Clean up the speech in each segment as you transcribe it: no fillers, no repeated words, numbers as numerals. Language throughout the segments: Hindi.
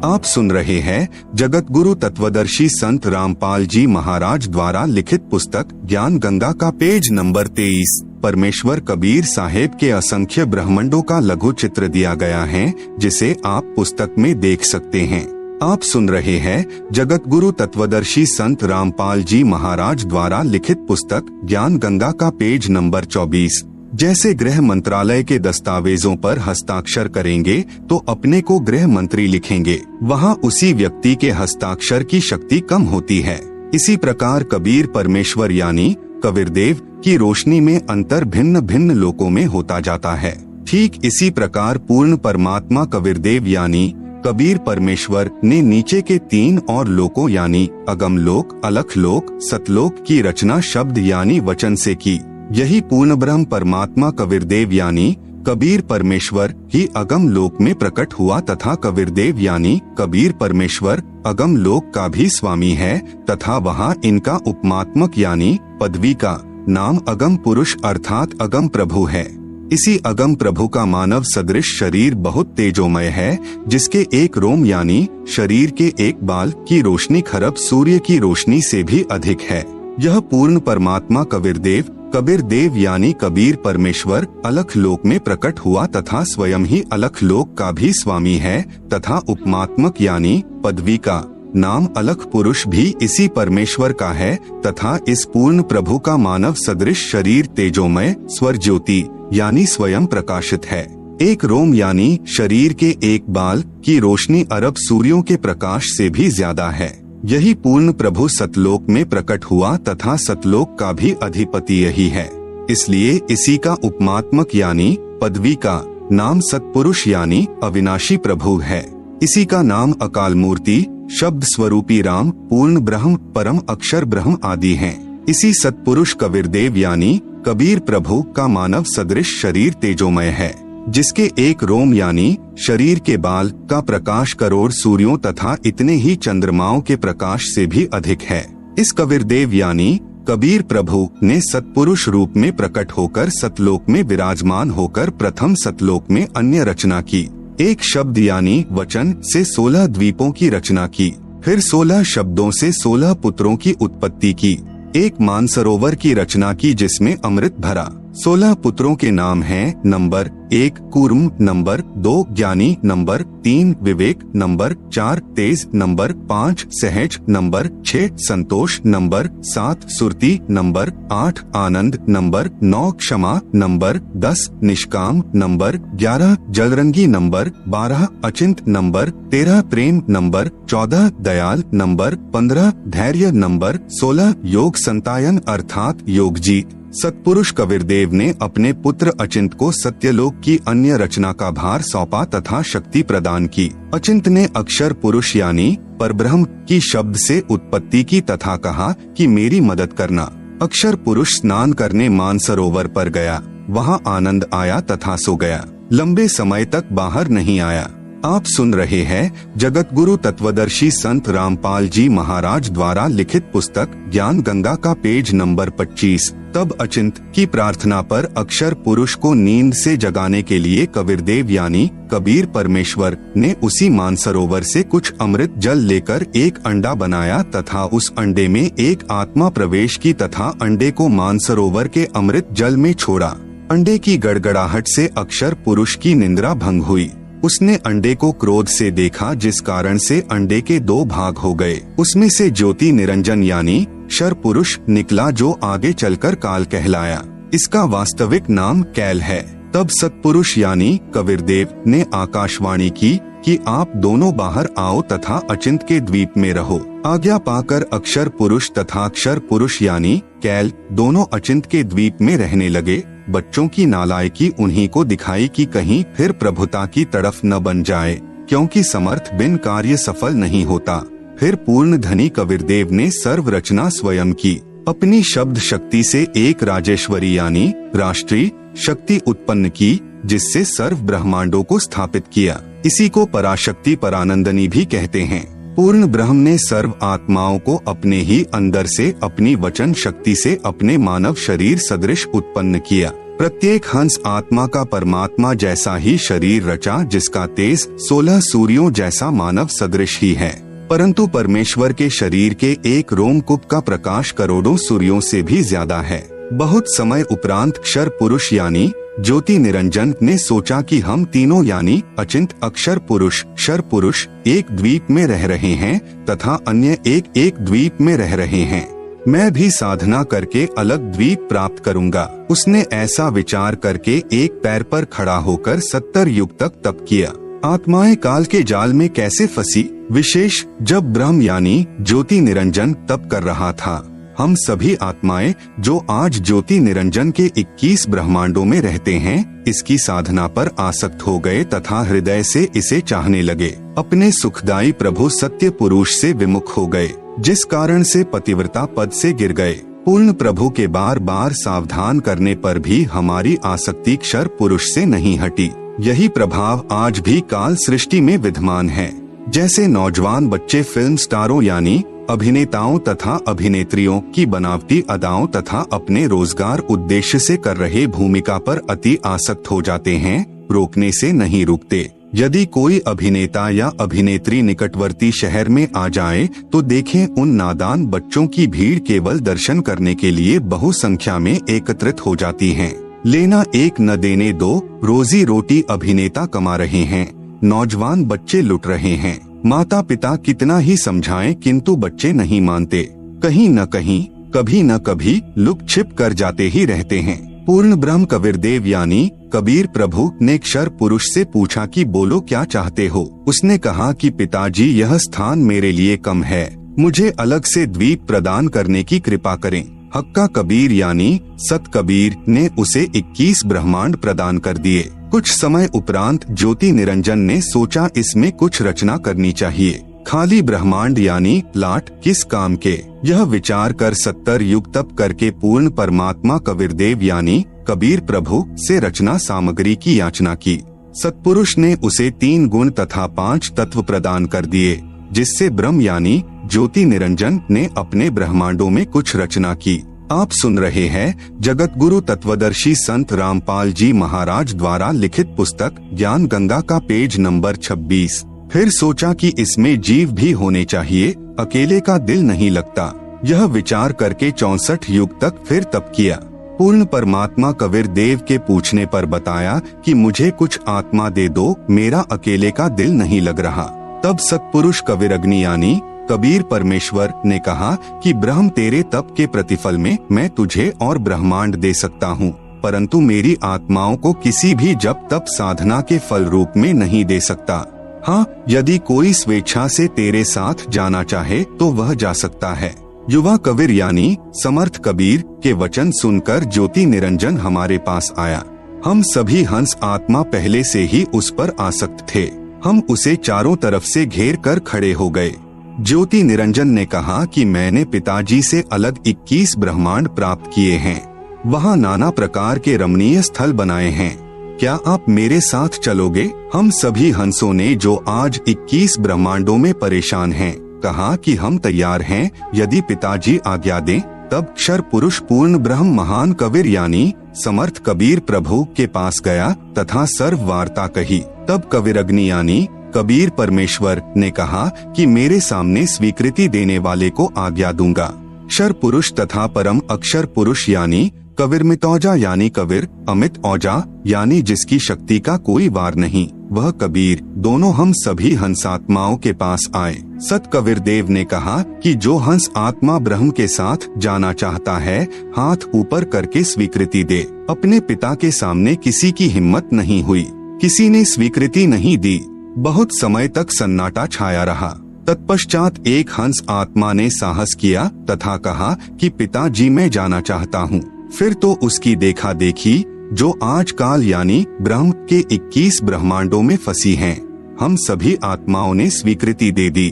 आप सुन रहे हैं जगत गुरु तत्वदर्शी संत रामपाल जी महाराज द्वारा लिखित पुस्तक ज्ञान गंगा का पेज नंबर 23। परमेश्वर कबीर साहेब के असंख्य ब्रह्मांडों का लघु चित्र दिया गया है, जिसे आप पुस्तक में देख सकते हैं। आप सुन रहे हैं जगत गुरु तत्वदर्शी संत रामपाल जी महाराज द्वारा लिखित पुस्तक ज्ञान गंगा का पेज नंबर 24। जैसे गृह मंत्रालय के दस्तावेजों पर हस्ताक्षर करेंगे तो अपने को गृह मंत्री लिखेंगे, वहाँ उसी व्यक्ति के हस्ताक्षर की शक्ति कम होती है। इसी प्रकार कबीर परमेश्वर यानी कबीरदेव की रोशनी में अंतर भिन्न भिन्न लोकों में होता जाता है। ठीक इसी प्रकार पूर्ण परमात्मा कबीरदेव यानी कबीर परमेश्वर ने नीचे के 3 और लोकों यानी अगम लोक, अलख लोक, सतलोक की रचना शब्द यानी वचन से की। यही पूर्ण ब्रह्म परमात्मा कबीरदेव यानी कबीर परमेश्वर ही अगम लोक में प्रकट हुआ तथा कबीरदेव यानी कबीर परमेश्वर अगम लोक का भी स्वामी है तथा वहाँ इनका उपमात्मक यानी पदवी का नाम अगम पुरुष अर्थात अगम प्रभु है। इसी अगम प्रभु का मानव सदृश शरीर बहुत तेजोमय है, जिसके एक रोम यानी शरीर के एक बाल की रोशनी खरब सूर्य की रोशनी से भी अधिक है। यह पूर्ण परमात्मा कबीरदेव यानी कबीर परमेश्वर अलख लोक में प्रकट हुआ तथा स्वयं ही अलख लोक का भी स्वामी है तथा उपमात्मक यानी पदवी का नाम अलख पुरुष भी इसी परमेश्वर का है तथा इस पूर्ण प्रभु का मानव सदृश शरीर तेजोमय स्वर ज्योति यानी स्वयं प्रकाशित है। एक रोम यानी शरीर के एक बाल की रोशनी अरब सूर्यों के प्रकाश से भी ज्यादा है। यही पूर्ण प्रभु सतलोक में प्रकट हुआ तथा सतलोक का भी अधिपति यही है। इसलिए इसी का उपमात्मक यानी पदवी का नाम सतपुरुष यानी अविनाशी प्रभु है। इसी का नाम अकाल मूर्ति, शब्द स्वरूपी राम, पूर्ण ब्रह्म, परम अक्षर ब्रह्म आदि हैं। इसी सतपुरुष कबीरदेव यानी कबीर प्रभु का मानव सदृश शरीर तेजोमय है, जिसके एक रोम यानी शरीर के बाल का प्रकाश करोड़ सूर्यों तथा इतने ही चंद्रमाओं के प्रकाश से भी अधिक है। इस कबीरदेव यानी कबीर प्रभु ने सतपुरुष रूप में प्रकट होकर सतलोक में विराजमान होकर प्रथम सतलोक में अन्य रचना की। एक शब्द यानी वचन से 16 द्वीपों की रचना की, फिर 16 शब्दों से 16 पुत्रों की उत्पत्ति की। एक मानसरोवर की रचना की जिसमें अमृत भरा। 16 पुत्रों के नाम हैं नंबर 1 कूर्म, नंबर 2 ज्ञानी, नंबर 3 विवेक, नंबर 4 तेज, नंबर 5 सहज, नंबर 6 संतोष, नंबर 7 सुरती, नंबर 8 आनंद, नंबर 9 क्षमा, नंबर 10 निष्काम, नंबर 11 जलरंगी, नंबर 12 अचिंत, नंबर 13 प्रेम, नंबर 14 दयाल, नंबर 15 धैर्य, नंबर 16 योग संतायन अर्थात योगजी। सतपुरुष कबीरदेव ने अपने पुत्र अचिंत को सत्यलोक की अन्य रचना का भार सौंपा तथा शक्ति प्रदान की। अचिंत ने अक्षर पुरुष यानी परब्रह्म की शब्द से उत्पत्ति की तथा कहा कि मेरी मदद करना। अक्षर पुरुष स्नान करने मानसरोवर पर गया, वहाँ आनंद आया तथा सो गया, लंबे समय तक बाहर नहीं आया। आप सुन रहे हैं जगत गुरु तत्वदर्शी संत रामपाल जी महाराज द्वारा लिखित पुस्तक ज्ञान गंगा का पेज नंबर 25। तब अचिंत की प्रार्थना पर अक्षर पुरुष को नींद से जगाने के लिए कबीरदेव यानी कबीर परमेश्वर ने उसी मानसरोवर से कुछ अमृत जल लेकर एक अंडा बनाया तथा उस अंडे में एक आत्मा प्रवेश की तथा अंडे को मानसरोवर के अमृत जल में छोड़ा। अंडे की गड़गड़ाहट से अक्षर पुरुष की निंद्रा भंग हुई। उसने अंडे को क्रोध से देखा, जिस कारण से अंडे के 2 भाग हो गए। उसमें से ज्योति निरंजन यानी शर पुरुष निकला, जो आगे चलकर काल कहलाया। इसका वास्तविक नाम कैल है। तब सतपुरुष यानी कबीरदेव ने आकाशवाणी की कि आप दोनों बाहर आओ तथा अचिंत के द्वीप में रहो। आज्ञा पाकर अक्षर पुरुष तथा अक्षर पुरुष यानी कैल दोनों अचिंत के द्वीप में रहने लगे। बच्चों की नालायकी उन्हीं को दिखाई कि कहीं फिर प्रभुता की तरफ न बन जाए, क्योंकि समर्थ बिन कार्य सफल नहीं होता। फिर पूर्ण धनी कबीरदेव ने सर्व रचना स्वयं की। अपनी शब्द शक्ति से एक राजेश्वरी यानी राष्ट्रीय शक्ति उत्पन्न की, जिससे सर्व ब्रह्मांडों को स्थापित किया। इसी को पराशक्ति परानंदनी भी कहते हैं। पूर्ण ब्रह्म ने सर्व आत्माओं को अपने ही अंदर से अपनी वचन शक्ति से अपने मानव शरीर सदृश उत्पन्न किया। प्रत्येक हंस आत्मा का परमात्मा जैसा ही शरीर रचा, जिसका तेज 16 सूर्यों जैसा मानव सदृश ही है। परंतु परमेश्वर के शरीर के एक रोमकूप का प्रकाश करोड़ों सूर्यों से भी ज्यादा है। बहुत समय उपरांत क्षर पुरुष यानी ज्योति निरंजन ने सोचा कि हम तीनों यानी अचिंत, अक्षर पुरुष, क्षर पुरुष एक द्वीप में रह रहे हैं तथा अन्य एक द्वीप में रह रहे हैं। मैं भी साधना करके अलग द्वीप प्राप्त करूंगा। उसने ऐसा विचार करके एक पैर पर खड़ा होकर 70 युग तक तप किया। आत्माएं काल के जाल में कैसे फंसी, विशेष जब ब्रह्म यानी ज्योति निरंजन तप कर रहा था। हम सभी आत्माएं जो आज ज्योति निरंजन के 21 ब्रह्मांडों में रहते हैं, इसकी साधना पर आसक्त हो गए तथा हृदय से इसे चाहने लगे। अपने सुखदायी प्रभु सत्य पुरुष से विमुख हो गए, जिस कारण से पतिव्रता पद से गिर गए। पूर्ण प्रभु के बार बार सावधान करने पर भी हमारी आसक्ति क्षर पुरुष से नहीं हटी। यही प्रभाव आज भी काल सृष्टि में विद्यमान है। जैसे नौजवान बच्चे फिल्म स्टारों यानी अभिनेताओं तथा अभिनेत्रियों की बनावटी अदाओं तथा अपने रोजगार उद्देश्य से कर रहे भूमिका पर अति आसक्त हो जाते हैं, रोकने से नहीं रुकते। यदि कोई अभिनेता या अभिनेत्री निकटवर्ती शहर में आ जाए तो देखें, उन नादान बच्चों की भीड़ केवल दर्शन करने के लिए बहुसंख्या में एकत्रित हो जाती है। लेना एक न देने दो, रोजी रोटी अभिनेता कमा रहे हैं, नौजवान बच्चे लुट रहे हैं। माता पिता कितना ही समझाएं किंतु बच्चे नहीं मानते। कहीं न कहीं, कभी न कभी लुक छिप कर जाते ही रहते हैं। पूर्ण ब्रह्म कबीरदेव यानी कबीर प्रभु ने क्षर पुरुष से पूछा कि बोलो क्या चाहते हो। उसने कहा कि पिताजी, यह स्थान मेरे लिए कम है, मुझे अलग से द्वीप प्रदान करने की कृपा करें। हक्का कबीर यानी सत कबीर ने उसे 21 ब्रह्मांड प्रदान कर दिए। कुछ समय उपरांत ज्योति निरंजन ने सोचा इसमें कुछ रचना करनी चाहिए। खाली ब्रह्मांड यानी लाट किस काम के, यह विचार कर 70 युग तप करके पूर्ण परमात्मा कबीरदेव यानी कबीर प्रभु से रचना सामग्री की याचना की। सतपुरुष ने उसे 3 गुण तथा 5 तत्व प्रदान कर दिए, जिससे ब्रह्म यानी ज्योति निरंजन ने अपने ब्रह्मांडों में कुछ रचना की। आप सुन रहे हैं जगत गुरु तत्वदर्शी संत रामपाल जी महाराज द्वारा लिखित पुस्तक ज्ञान गंगा का पेज नंबर 26। फिर सोचा कि इसमें जीव भी होने चाहिए, अकेले का दिल नहीं लगता। यह विचार करके 64 युग तक फिर तप किया। पूर्ण परमात्मा कबीर देव के पूछने पर बताया कि मुझे कुछ आत्मा दे दो, मेरा अकेले का दिल नहीं लग रहा। तब सतपुरुष कबीरग्नि यानी कबीर परमेश्वर ने कहा कि ब्रह्म, तेरे तप के प्रतिफल में मैं तुझे और ब्रह्मांड दे सकता हूँ, परंतु मेरी आत्माओं को किसी भी जप तप साधना के फल रूप में नहीं दे सकता। हाँ, यदि कोई स्वेच्छा से तेरे साथ जाना चाहे तो वह जा सकता है। युवा कबीर यानी समर्थ कबीर के वचन सुनकर ज्योति निरंजन हमारे पास आया। हम सभी हंस आत्मा पहले से ही उस पर आसक्त थे। हम उसे चारों तरफ से घेर कर खड़े हो गए। ज्योति निरंजन ने कहा कि मैंने पिताजी से अलग 21 ब्रह्मांड प्राप्त किए हैं, वहाँ नाना प्रकार के रमणीय स्थल बनाए हैं, क्या आप मेरे साथ चलोगे? हम सभी हंसों ने, जो आज 21 ब्रह्मांडों में परेशान हैं, कहा कि हम तैयार हैं, यदि पिताजी आज्ञा दें। तब क्षर पुरुष पूर्ण ब्रह्म महान कबीर यानी समर्थ कबीर प्रभु के पास गया तथा सर्व वार्ता कही। तब कबीरग्नि यानी कबीर परमेश्वर ने कहा कि मेरे सामने स्वीकृति देने वाले को आज्ञा दूंगा। क्षर पुरुष तथा परम अक्षर पुरुष यानी कबीर मितौजा यानी कबीर, अमित औजा यानी जिसकी शक्ति का कोई वार नहीं, वह कबीर, दोनों हम सभी हंसात्माओं के पास आए। सत कबीर देव ने कहा कि जो हंस आत्मा ब्रह्म के साथ जाना चाहता है, हाथ ऊपर करके स्वीकृति दे। अपने पिता के सामने किसी की हिम्मत नहीं हुई, किसी ने स्वीकृति नहीं दी। बहुत समय तक सन्नाटा छाया रहा। तत्पश्चात एक हंस आत्मा ने साहस किया तथा कहा कि पिताजी, मैं जाना चाहता हूँ। फिर तो उसकी देखा देखी, जो आज काल यानी ब्रह्म के 21 ब्रह्मांडों में फंसी हैं, हम सभी आत्माओं ने स्वीकृति दे दी।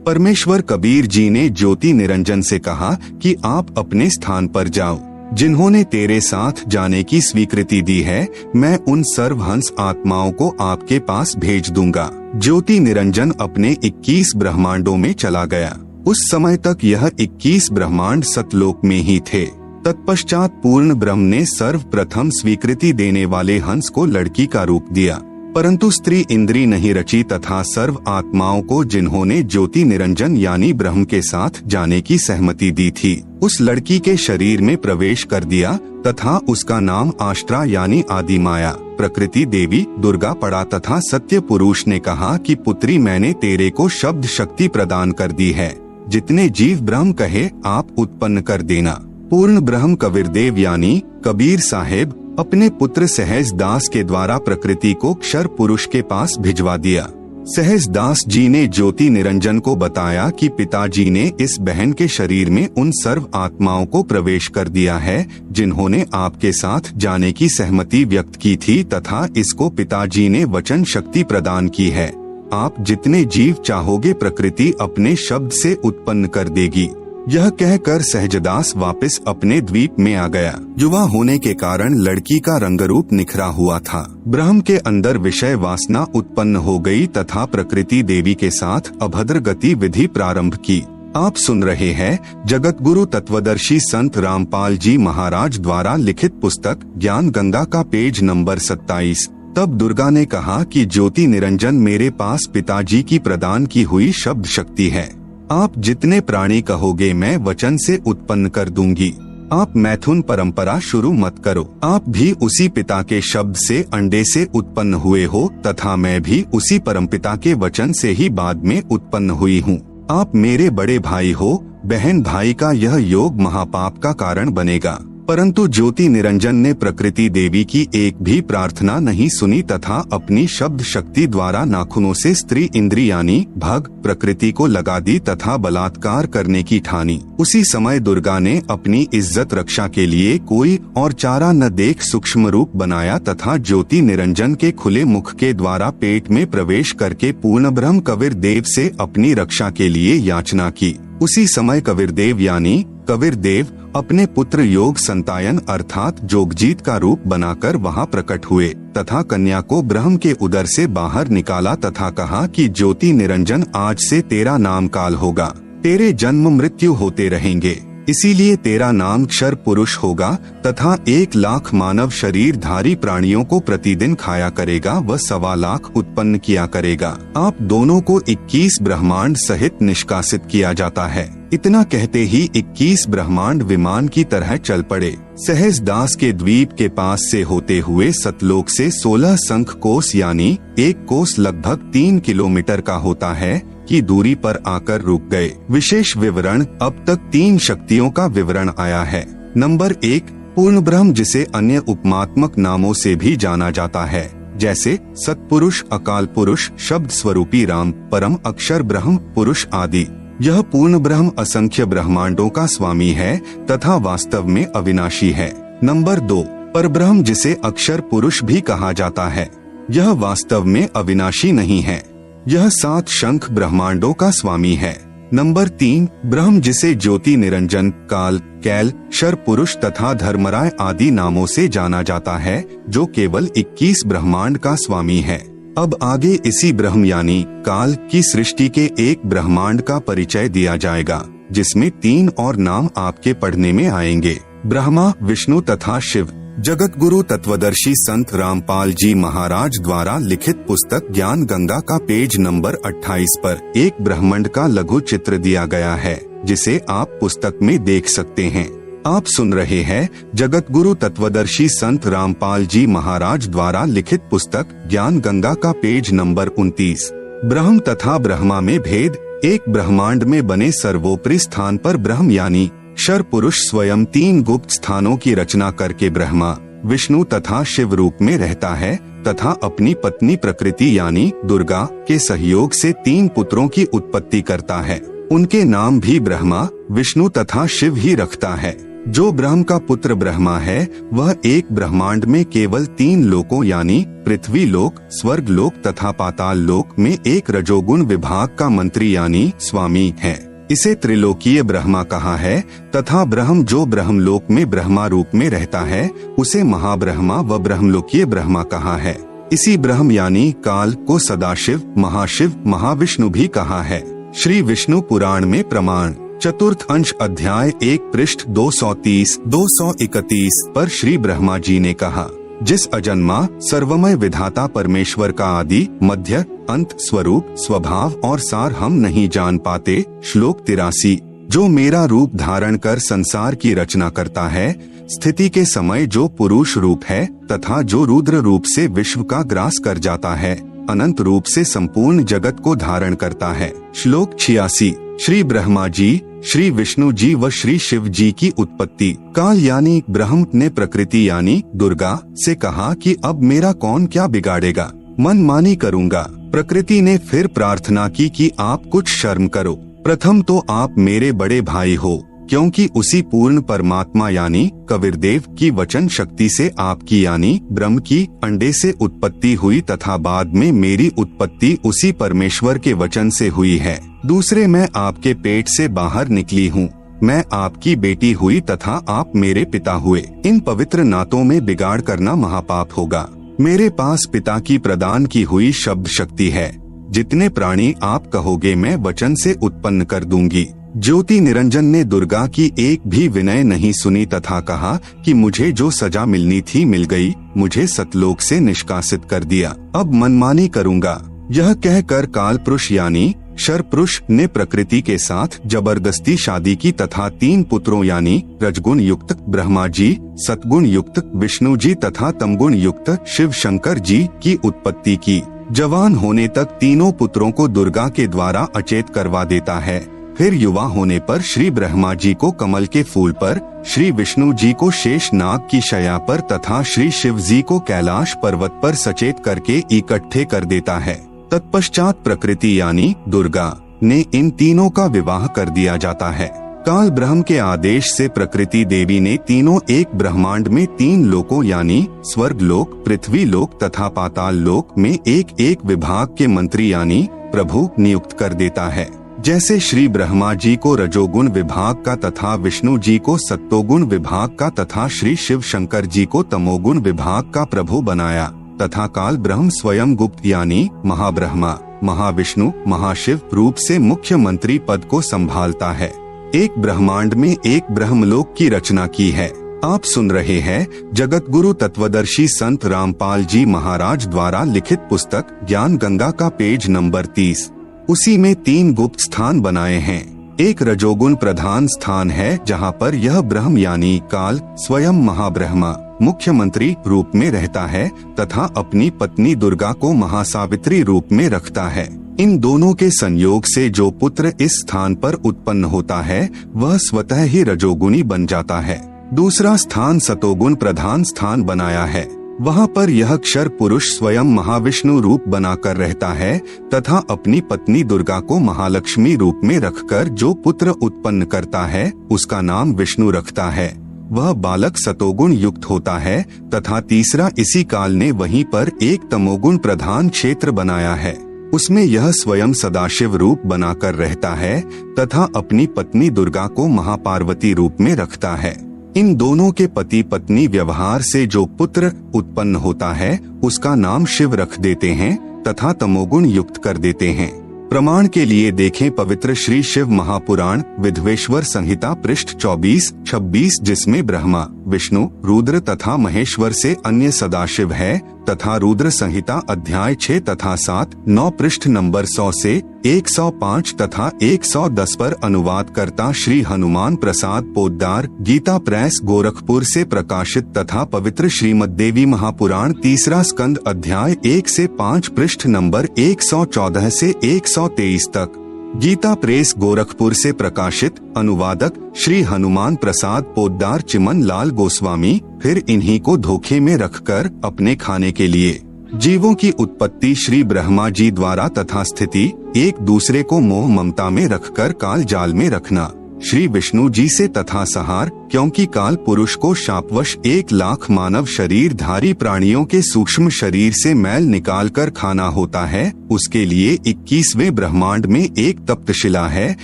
परमेश्वर कबीर जी ने ज्योति निरंजन से कहा कि आप अपने स्थान पर जाओ। जिन्होंने तेरे साथ जाने की स्वीकृति दी है, मैं उन सर्वहंस आत्माओं को आपके पास भेज दूंगा। ज्योति निरंजन अपने 21 ब्रह्मांडों में चला गया। उस समय तक यह 21 ब्रह्मांड सतलोक में ही थे। तत्पश्चात पूर्ण ब्रह्म ने सर्वप्रथम स्वीकृति देने वाले हंस को लड़की का रूप दिया, परंतु स्त्री इंद्री नहीं रची तथा सर्व आत्माओं को जिन्होंने ज्योति निरंजन यानी ब्रह्म के साथ जाने की सहमति दी थी, उस लड़की के शरीर में प्रवेश कर दिया तथा उसका नाम आष्ट्रा यानी आदि माया प्रकृति देवी दुर्गा पड़ा तथा सत्य पुरुष ने कहा कि पुत्री, मैंने तेरे को शब्द शक्ति प्रदान कर दी है, जितने जीव ब्रह्म कहे आप उत्पन्न कर देना। पूर्ण ब्रह्म कबीरदेव यानी कबीर साहेब अपने पुत्र सहज दास के द्वारा प्रकृति को क्षर पुरुष के पास भिजवा दिया। सहज दास जी ने ज्योति निरंजन को बताया कि पिताजी ने इस बहन के शरीर में उन सर्व आत्माओं को प्रवेश कर दिया है जिन्होंने आपके साथ जाने की सहमति व्यक्त की थी तथा इसको पिताजी ने वचन शक्ति प्रदान की है। आप जितने जीव चाहोगे प्रकृति अपने शब्द से उत्पन्न कर देगी। यह कहकर सहजदास वापस अपने द्वीप में आ गया। युवा होने के कारण लड़की का रंगरूप निखरा हुआ था। ब्रह्म के अंदर विषय वासना उत्पन्न हो गई तथा प्रकृति देवी के साथ अभद्र गति विधि प्रारंभ की। आप सुन रहे हैं जगत गुरु तत्वदर्शी संत रामपाल जी महाराज द्वारा लिखित पुस्तक ज्ञान गंगा का पेज नंबर 27। तब दुर्गा ने कहा कि ज्योति निरंजन मेरे पास पिताजी की प्रदान की हुई शब्द शक्ति है। आप जितने प्राणी कहोगे मैं वचन से उत्पन्न कर दूंगी। आप मैथुन परंपरा शुरू मत करो। आप भी उसी पिता के शब्द से अंडे से उत्पन्न हुए हो तथा मैं भी उसी परमपिता के वचन से ही बाद में उत्पन्न हुई हूँ। आप मेरे बड़े भाई हो, बहन भाई का यह योग महापाप का कारण बनेगा। परंतु ज्योति निरंजन ने प्रकृति देवी की एक भी प्रार्थना नहीं सुनी तथा अपनी शब्द शक्ति द्वारा नाखूनों से स्त्री इंद्री यानी भग प्रकृति को लगा दी तथा बलात्कार करने की ठानी। उसी समय दुर्गा ने अपनी इज्जत रक्षा के लिए कोई और चारा न देख सूक्ष्म रूप बनाया तथा ज्योति निरंजन के खुले मुख के द्वारा पेट में प्रवेश करके पूर्ण ब्रह्म कबीरदेव से अपनी रक्षा के लिए याचना की। उसी समय कबीरदेव यानी कबीरदेव अपने पुत्र योग संतायन अर्थात जोगजीत का रूप बनाकर वहां प्रकट हुए तथा कन्या को ब्रह्म के उदर से बाहर निकाला तथा कहा कि ज्योति निरंजन आज से तेरा नाम काल होगा, तेरे जन्म मृत्यु होते रहेंगे, इसीलिए तेरा नाम क्षर पुरुष होगा तथा 1 लाख मानव शरीरधारी प्राणियों को प्रतिदिन खाया करेगा व 1.25 लाख उत्पन्न किया करेगा। आप दोनों को 21 ब्रह्मांड सहित निष्कासित किया जाता है। इतना कहते ही 21 ब्रह्मांड विमान की तरह चल पड़े। सहज दास के द्वीप के पास से होते हुए सतलोक से 16 शंख कोस यानी 1 कोस लगभग 3 किलोमीटर का होता है की दूरी पर आकर रुक गए। विशेष विवरण अब तक 3 शक्तियों का विवरण आया है। नंबर 1 पूर्ण ब्रह्म जिसे अन्य उपमात्मक नामों से भी जाना जाता है जैसे सतपुरुष, अकाल पुरुष, शब्द स्वरूपी राम, परम अक्षर ब्रह्म पुरुष आदि। यह पूर्ण ब्रह्म असंख्य ब्रह्मांडों का स्वामी है तथा वास्तव में अविनाशी है। नंबर 2 परब्रह्म जिसे अक्षर पुरुष भी कहा जाता है, यह वास्तव में अविनाशी नहीं है। यह 7 शंख ब्रह्मांडों का स्वामी है। नंबर 3 ब्रह्म जिसे ज्योति निरंजन, काल, कैल, शर पुरुष तथा धर्मराय आदि नामों से जाना जाता है जो केवल 21 ब्रह्मांड का स्वामी है। अब आगे इसी ब्रह्म यानी काल की सृष्टि के एक ब्रह्मांड का परिचय दिया जाएगा जिसमें 3 और नाम आपके पढ़ने में आएंगे, ब्रह्मा, विष्णु तथा शिव। जगत गुरु तत्वदर्शी संत रामपाल जी महाराज द्वारा लिखित पुस्तक ज्ञान गंगा का पेज नंबर 28 पर एक ब्रह्मांड का लघु चित्र दिया गया है जिसे आप पुस्तक में देख सकते हैं। आप सुन रहे हैं जगत गुरु तत्वदर्शी संत रामपाल जी महाराज द्वारा लिखित पुस्तक ज्ञान गंगा का पेज नंबर 29। ब्रह्म तथा ब्रह्मा में भेद। एक ब्रह्मांड में बने सर्वोपरि स्थान पर ब्रह्म यानी क्षर पुरुष स्वयं 3 गुप्त स्थानों की रचना करके ब्रह्मा, विष्णु तथा शिव रूप में रहता है तथा अपनी पत्नी प्रकृति यानी दुर्गा के सहयोग से 3 पुत्रों की उत्पत्ति करता है। उनके नाम भी ब्रह्मा, विष्णु तथा शिव ही रखता है। जो ब्रह्म का पुत्र ब्रह्मा है वह एक ब्रह्मांड में केवल 3 लोकों यानी पृथ्वी लोक, स्वर्ग लोक तथा पाताल लोक में एक रजोगुण विभाग का मंत्री यानी स्वामी है। इसे त्रिलोकीय ब्रह्मा कहा है तथा ब्रह्म जो ब्रह्मलोक में ब्रह्मा रूप में रहता है उसे महाब्रह्मा व ब्रह्मलोकीय ब्रह्मा कहा है। इसी ब्रह्म यानी काल को सदाशिव, महाशिव, महाविष्णु भी कहा है। श्री विष्णु पुराण में प्रमाण चतुर्थ अंश अध्याय 1 पृष्ठ 230-231 पर श्री ब्रह्मा जी ने कहा, जिस अजन्मा सर्वमय विधाता परमेश्वर का आदि मध्य अंत स्वरूप स्वभाव और सार हम नहीं जान पाते। श्लोक 83। जो मेरा रूप धारण कर संसार की रचना करता है, स्थिति के समय जो पुरुष रूप है तथा जो रुद्र रूप से विश्व का ग्रास कर जाता है, अनंत रूप से संपूर्ण जगत को धारण करता है। श्लोक 86। श्री ब्रह्मा जी, श्री विष्णु जी व श्री शिव जी की उत्पत्ति काल यानी ब्रह्म ने प्रकृति यानी दुर्गा से कहा कि अब मेरा कौन क्या बिगाड़ेगा, मनमानी करूंगा। प्रकृति ने फिर प्रार्थना की कि आप कुछ शर्म करो, प्रथम तो आप मेरे बड़े भाई हो, क्योंकि उसी पूर्ण परमात्मा यानी कबीरदेव की वचन शक्ति से आपकी यानी ब्रह्म की अंडे से उत्पत्ति हुई तथा बाद में मेरी उत्पत्ति उसी परमेश्वर के वचन से हुई है। दूसरे, मैं आपके पेट से बाहर निकली हूँ, मैं आपकी बेटी हुई तथा आप मेरे पिता हुए। इन पवित्र नातों में बिगाड़ करना महापाप होगा। मेरे पास पिता की प्रदान की हुई शब्द शक्ति है। जितने प्राणी आप कहोगे मैं वचन से उत्पन्न कर दूंगी। ज्योति निरंजन ने दुर्गा की एक भी विनय नहीं सुनी तथा कहा कि मुझे जो सजा मिलनी थी मिल गई, मुझे सतलोक से निष्कासित कर दिया, अब मनमानी करूंगा। यह कहकर काल पुरुष यानी शर पुरुष ने प्रकृति के साथ जबरदस्ती शादी की तथा 3 पुत्रों यानी रजगुण युक्त ब्रह्मा जी, सतगुण युक्त विष्णु जी तथा तमगुण युक्त शिव शंकर जी की उत्पत्ति की। जवान होने तक तीनों पुत्रों को दुर्गा के द्वारा अचेत करवा देता है। फिर युवा होने पर श्री ब्रह्मा जी को कमल के फूल पर, श्री विष्णु जी को शेष नाग की शया पर तथा श्री शिव जी को कैलाश पर्वत पर सचेत करके इकट्ठे कर देता है। तत्पश्चात प्रकृति यानी दुर्गा ने इन तीनों का विवाह कर दिया जाता है। काल ब्रह्म के आदेश से प्रकृति देवी ने तीनों एक ब्रह्मांड में 3 लोकों यानी स्वर्ग लोक, पृथ्वी लोक तथा पाताल लोक में एक एक विभाग के मंत्री यानी प्रभु नियुक्त कर देता है। जैसे श्री ब्रह्मा जी को रजोगुण विभाग का तथा विष्णु जी को सत्तोगुण विभाग का तथा श्री शिव शंकर जी को तमोगुण विभाग का प्रभु बनाया तथा काल ब्रह्म स्वयं गुप्त यानी महाब्रह्मा, महाविष्णु, महाशिव रूप से मुख्य मंत्री पद को संभालता है। एक ब्रह्मांड में एक ब्रह्मलोक की रचना की है। आप सुन रहे हैं जगत गुरु तत्वदर्शी संत रामपाल जी महाराज द्वारा लिखित पुस्तक ज्ञान गंगा का पेज नंबर 30। उसी में 3 गुप्त स्थान बनाए हैं। एक रजोगुण प्रधान स्थान है जहाँ पर यह ब्रह्म यानी काल स्वयं महाब्रह्मा मुख्यमंत्री रूप में रहता है तथा अपनी पत्नी दुर्गा को महासावित्री रूप में रखता है। इन दोनों के संयोग से जो पुत्र इस स्थान पर उत्पन्न होता है वह स्वतः ही रजोगुणी बन जाता है। दूसरा स्थान सतोगुण प्रधान स्थान बनाया है। वहाँ पर यह क्षर पुरुष स्वयं महाविष्णु रूप बनाकर रहता है तथा अपनी पत्नी दुर्गा को महालक्ष्मी रूप में रखकर जो पुत्र उत्पन्न करता है उसका नाम विष्णु रखता है। वह बालक सतोगुण युक्त होता है तथा तीसरा इसी काल ने वहीं पर एक तमोगुण प्रधान क्षेत्र बनाया है। उसमें यह स्वयं सदाशिव रूप बनाकर रहता है तथा अपनी पत्नी दुर्गा को महापार्वती रूप में रखता है। इन दोनों के पति पत्नी व्यवहार से जो पुत्र उत्पन्न होता है उसका नाम शिव रख देते हैं तथा तमोगुण युक्त कर देते हैं। प्रमाण के लिए देखें पवित्र श्री शिव महापुराण विधवेश्वर संहिता पृष्ठ 24-26 जिसमें ब्रह्मा, विष्णु, रुद्र तथा महेश्वर से अन्य सदाशिव है तथा रुद्र संहिता अध्याय 6 तथा 7-9 पृष्ठ नंबर 100 से 105 तथा 110 पर अनुवाद करता श्री हनुमान प्रसाद पोद्दार गीता प्रेस गोरखपुर से प्रकाशित तथा पवित्र श्रीमद् देवी महापुराण तीसरा स्कंद अध्याय 1 से 5 पृष्ठ नंबर 114 से 123 तक। गीता प्रेस गोरखपुर से प्रकाशित। अनुवादक श्री हनुमान प्रसाद पोद्दार चिमन लाल गोस्वामी। फिर इन्हीं को धोखे में रखकर अपने खाने के लिए जीवों की उत्पत्ति श्री ब्रह्मा जी द्वारा तथा स्थिति एक दूसरे को मोह ममता में रखकर काल जाल में रखना श्री विष्णु जी से तथा सहार, क्योंकि काल पुरुष को शापवश 1 लाख मानव शरीर धारी प्राणियों के सूक्ष्म शरीर से मैल निकाल कर खाना होता है। उसके लिए 21वें ब्रह्मांड में एक तप्तशिला है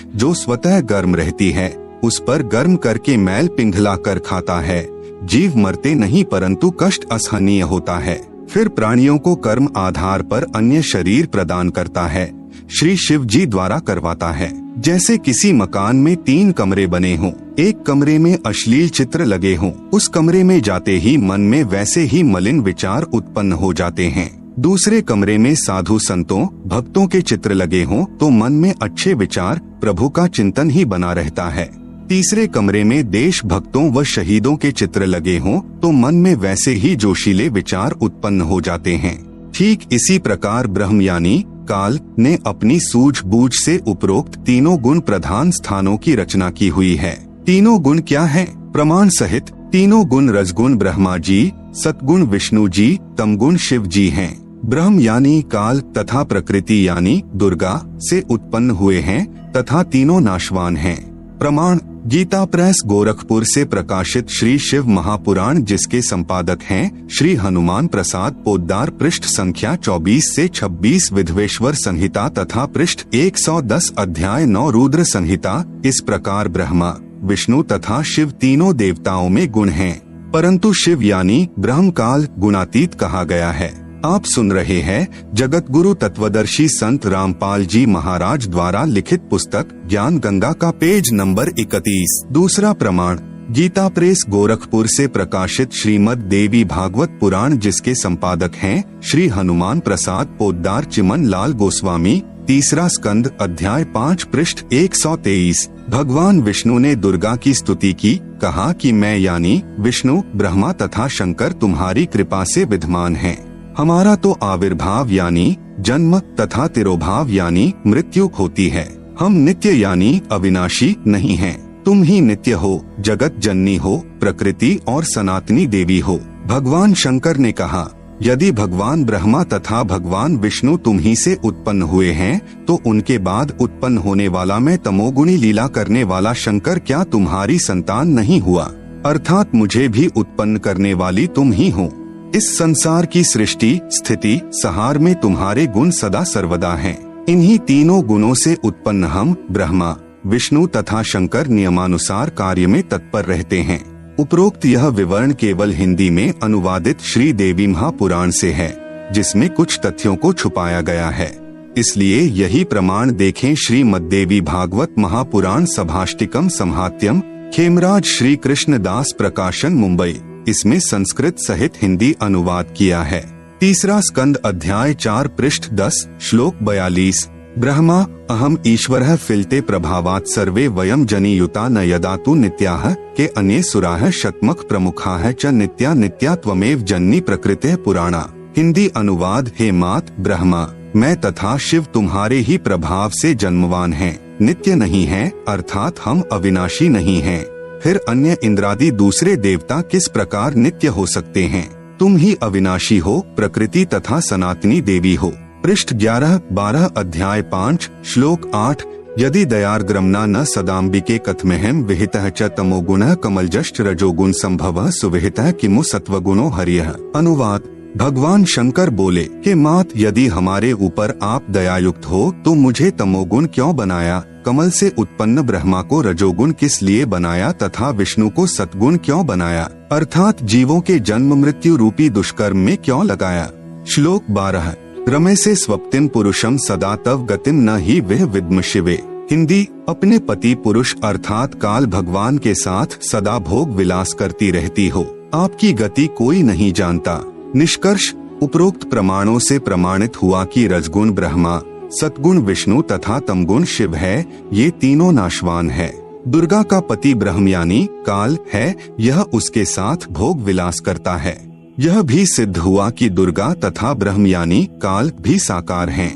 जो स्वतः गर्म रहती है। उस पर गर्म करके मैल पिघला कर खाता है। जीव मरते नहीं परंतु कष्ट असहनीय होता है। फिर प्राणियों को कर्म आधार पर अन्य शरीर प्रदान करता है। श्री शिव जी द्वारा करवाता है। जैसे किसी मकान में 3 कमरे बने हों, एक कमरे में अश्लील चित्र लगे हों, उस कमरे में जाते ही मन में वैसे ही मलिन विचार उत्पन्न हो जाते हैं। दूसरे कमरे में साधु संतों भक्तों के चित्र लगे हों तो मन में अच्छे विचार प्रभु का चिंतन ही बना रहता है। तीसरे कमरे में देश भक्तों व शहीदों के चित्र लगे हों तो मन में वैसे ही जोशीले विचार उत्पन्न हो जाते हैं। ठीक इसी प्रकार ब्रह्म यानी काल ने अपनी सूझबूझ से उपरोक्त तीनों गुण प्रधान स्थानों की रचना की हुई है। तीनों गुण क्या हैं? प्रमाण सहित तीनों गुण रजगुण ब्रह्मा जी, सतगुण विष्णु जी, तमगुण शिव जी हैं। ब्रह्म यानी काल तथा प्रकृति यानी दुर्गा से उत्पन्न हुए हैं तथा तीनों नाशवान हैं। प्रमाण गीता प्रेस गोरखपुर से प्रकाशित श्री शिव महापुराण जिसके संपादक हैं श्री हनुमान प्रसाद पोद्दार, पृष्ठ संख्या 24 से 26 विधवेश्वर संहिता तथा पृष्ठ 110 अध्याय 9 रुद्र संहिता। इस प्रकार ब्रह्मा विष्णु तथा शिव तीनों देवताओं में गुण हैं, परंतु शिव यानी ब्रह्म काल गुणातीत कहा गया है। आप सुन रहे हैं जगत गुरु तत्वदर्शी संत रामपाल जी महाराज द्वारा लिखित पुस्तक ज्ञान गंगा का पेज नंबर 31। दूसरा प्रमाण गीता प्रेस गोरखपुर से प्रकाशित श्रीमद् देवी भागवत पुराण जिसके संपादक हैं श्री हनुमान प्रसाद पोद्दार चिमन लाल गोस्वामी। तीसरा स्कंद अध्याय 5 पृष्ठ 123। भगवान विष्णु ने दुर्गा की स्तुति की, कहा कि मैं यानी विष्णु ब्रह्मा तथा शंकर तुम्हारी कृपा से विद्यमान हैं। हमारा तो आविर्भाव यानी जन्म तथा तिरोभाव यानी मृत्यु होती है। हम नित्य यानी अविनाशी नहीं हैं। तुम ही नित्य हो, जगत जननी हो, प्रकृति और सनातनी देवी हो। भगवान शंकर ने कहा, यदि भगवान ब्रह्मा तथा भगवान विष्णु तुम ही से उत्पन्न हुए हैं तो उनके बाद उत्पन्न होने वाला मैं तमोगुणी लीला करने वाला शंकर क्या तुम्हारी संतान नहीं हुआ? अर्थात मुझे भी उत्पन्न करने वाली तुम ही हो। इस संसार की सृष्टि स्थिति संहार में तुम्हारे गुण सदा सर्वदा हैं। इन्हीं तीनों गुणों से उत्पन्न हम ब्रह्मा विष्णु तथा शंकर नियमानुसार कार्य में तत्पर रहते हैं। उपरोक्त यह विवरण केवल हिंदी में अनुवादित श्री देवी महापुराण से है, जिसमें कुछ तथ्यों को छुपाया गया है। इसलिए यही प्रमाण देखें श्रीमद्देवी भागवत महापुराण सभाष्टिकम संहात्यम, खेमराज श्री कृष्णदास प्रकाशन मुंबई। इसमें संस्कृत सहित हिंदी अनुवाद किया है। तीसरा स्कंद अध्याय 4 पृष्ठ 10 श्लोक 42। ब्रह्मा अहम ईश्वरः फिलते प्रभावात् सर्वे वयम जनियुता न यदा तु नित्याः के अन्ये सुराः शतमख प्रमुखाः च नित्या नित्या त्वमेव जननी प्रकृतिः पुराणा। हिंदी अनुवाद हे मात ब्रह्मा मैं तथा शिव तुम्हारे ही प्रभाव से जन्मवान हैं, नित्य नहीं हैं, अर्थात हम अविनाशी नहीं हैं। फिर अन्य इंद्रादि दूसरे देवता किस प्रकार नित्य हो सकते हैं? तुम ही अविनाशी हो, प्रकृति तथा सनातनी देवी हो। पृष्ठ 11-12 अध्याय 5 श्लोक 8। यदि दयार्ग्रमना न सदाम्बिके कथमेहम विहितः च तमोगुणः कमलजश्च रजोगुण संभवः सुविहितः किमु सत्वगुणो हरियः। अनुवाद भगवान शंकर बोले, हे मात यदि हमारे ऊपर आप दयायुक्त हो तो मुझे तमोगुण क्यों बनाया? कमल से उत्पन्न ब्रह्मा को रजोगुण किस लिए बनाया तथा विष्णु को सतगुण क्यों बनाया? अर्थात जीवों के जन्म मृत्यु रूपी दुष्कर्म में क्यों लगाया? श्लोक 12। रमे से स्वप्तिम पुरुषम सदा तव गतिम न ही वह विद्म शिवे। हिंदी अपने पति पुरुष अर्थात काल भगवान के साथ सदा भोग विलास करती रहती हो, आपकी गति कोई नहीं जानता। निष्कर्ष उपरोक्त प्रमाणों से प्रमाणित हुआ कि रजगुण ब्रह्मा, सतगुण विष्णु तथा तमगुण शिव है, ये तीनों नाशवान है। दुर्गा का पति ब्रह्म यानी काल है, यह उसके साथ भोग विलास करता है। यह भी सिद्ध हुआ कि दुर्गा तथा ब्रह्म यानी काल भी साकार हैं।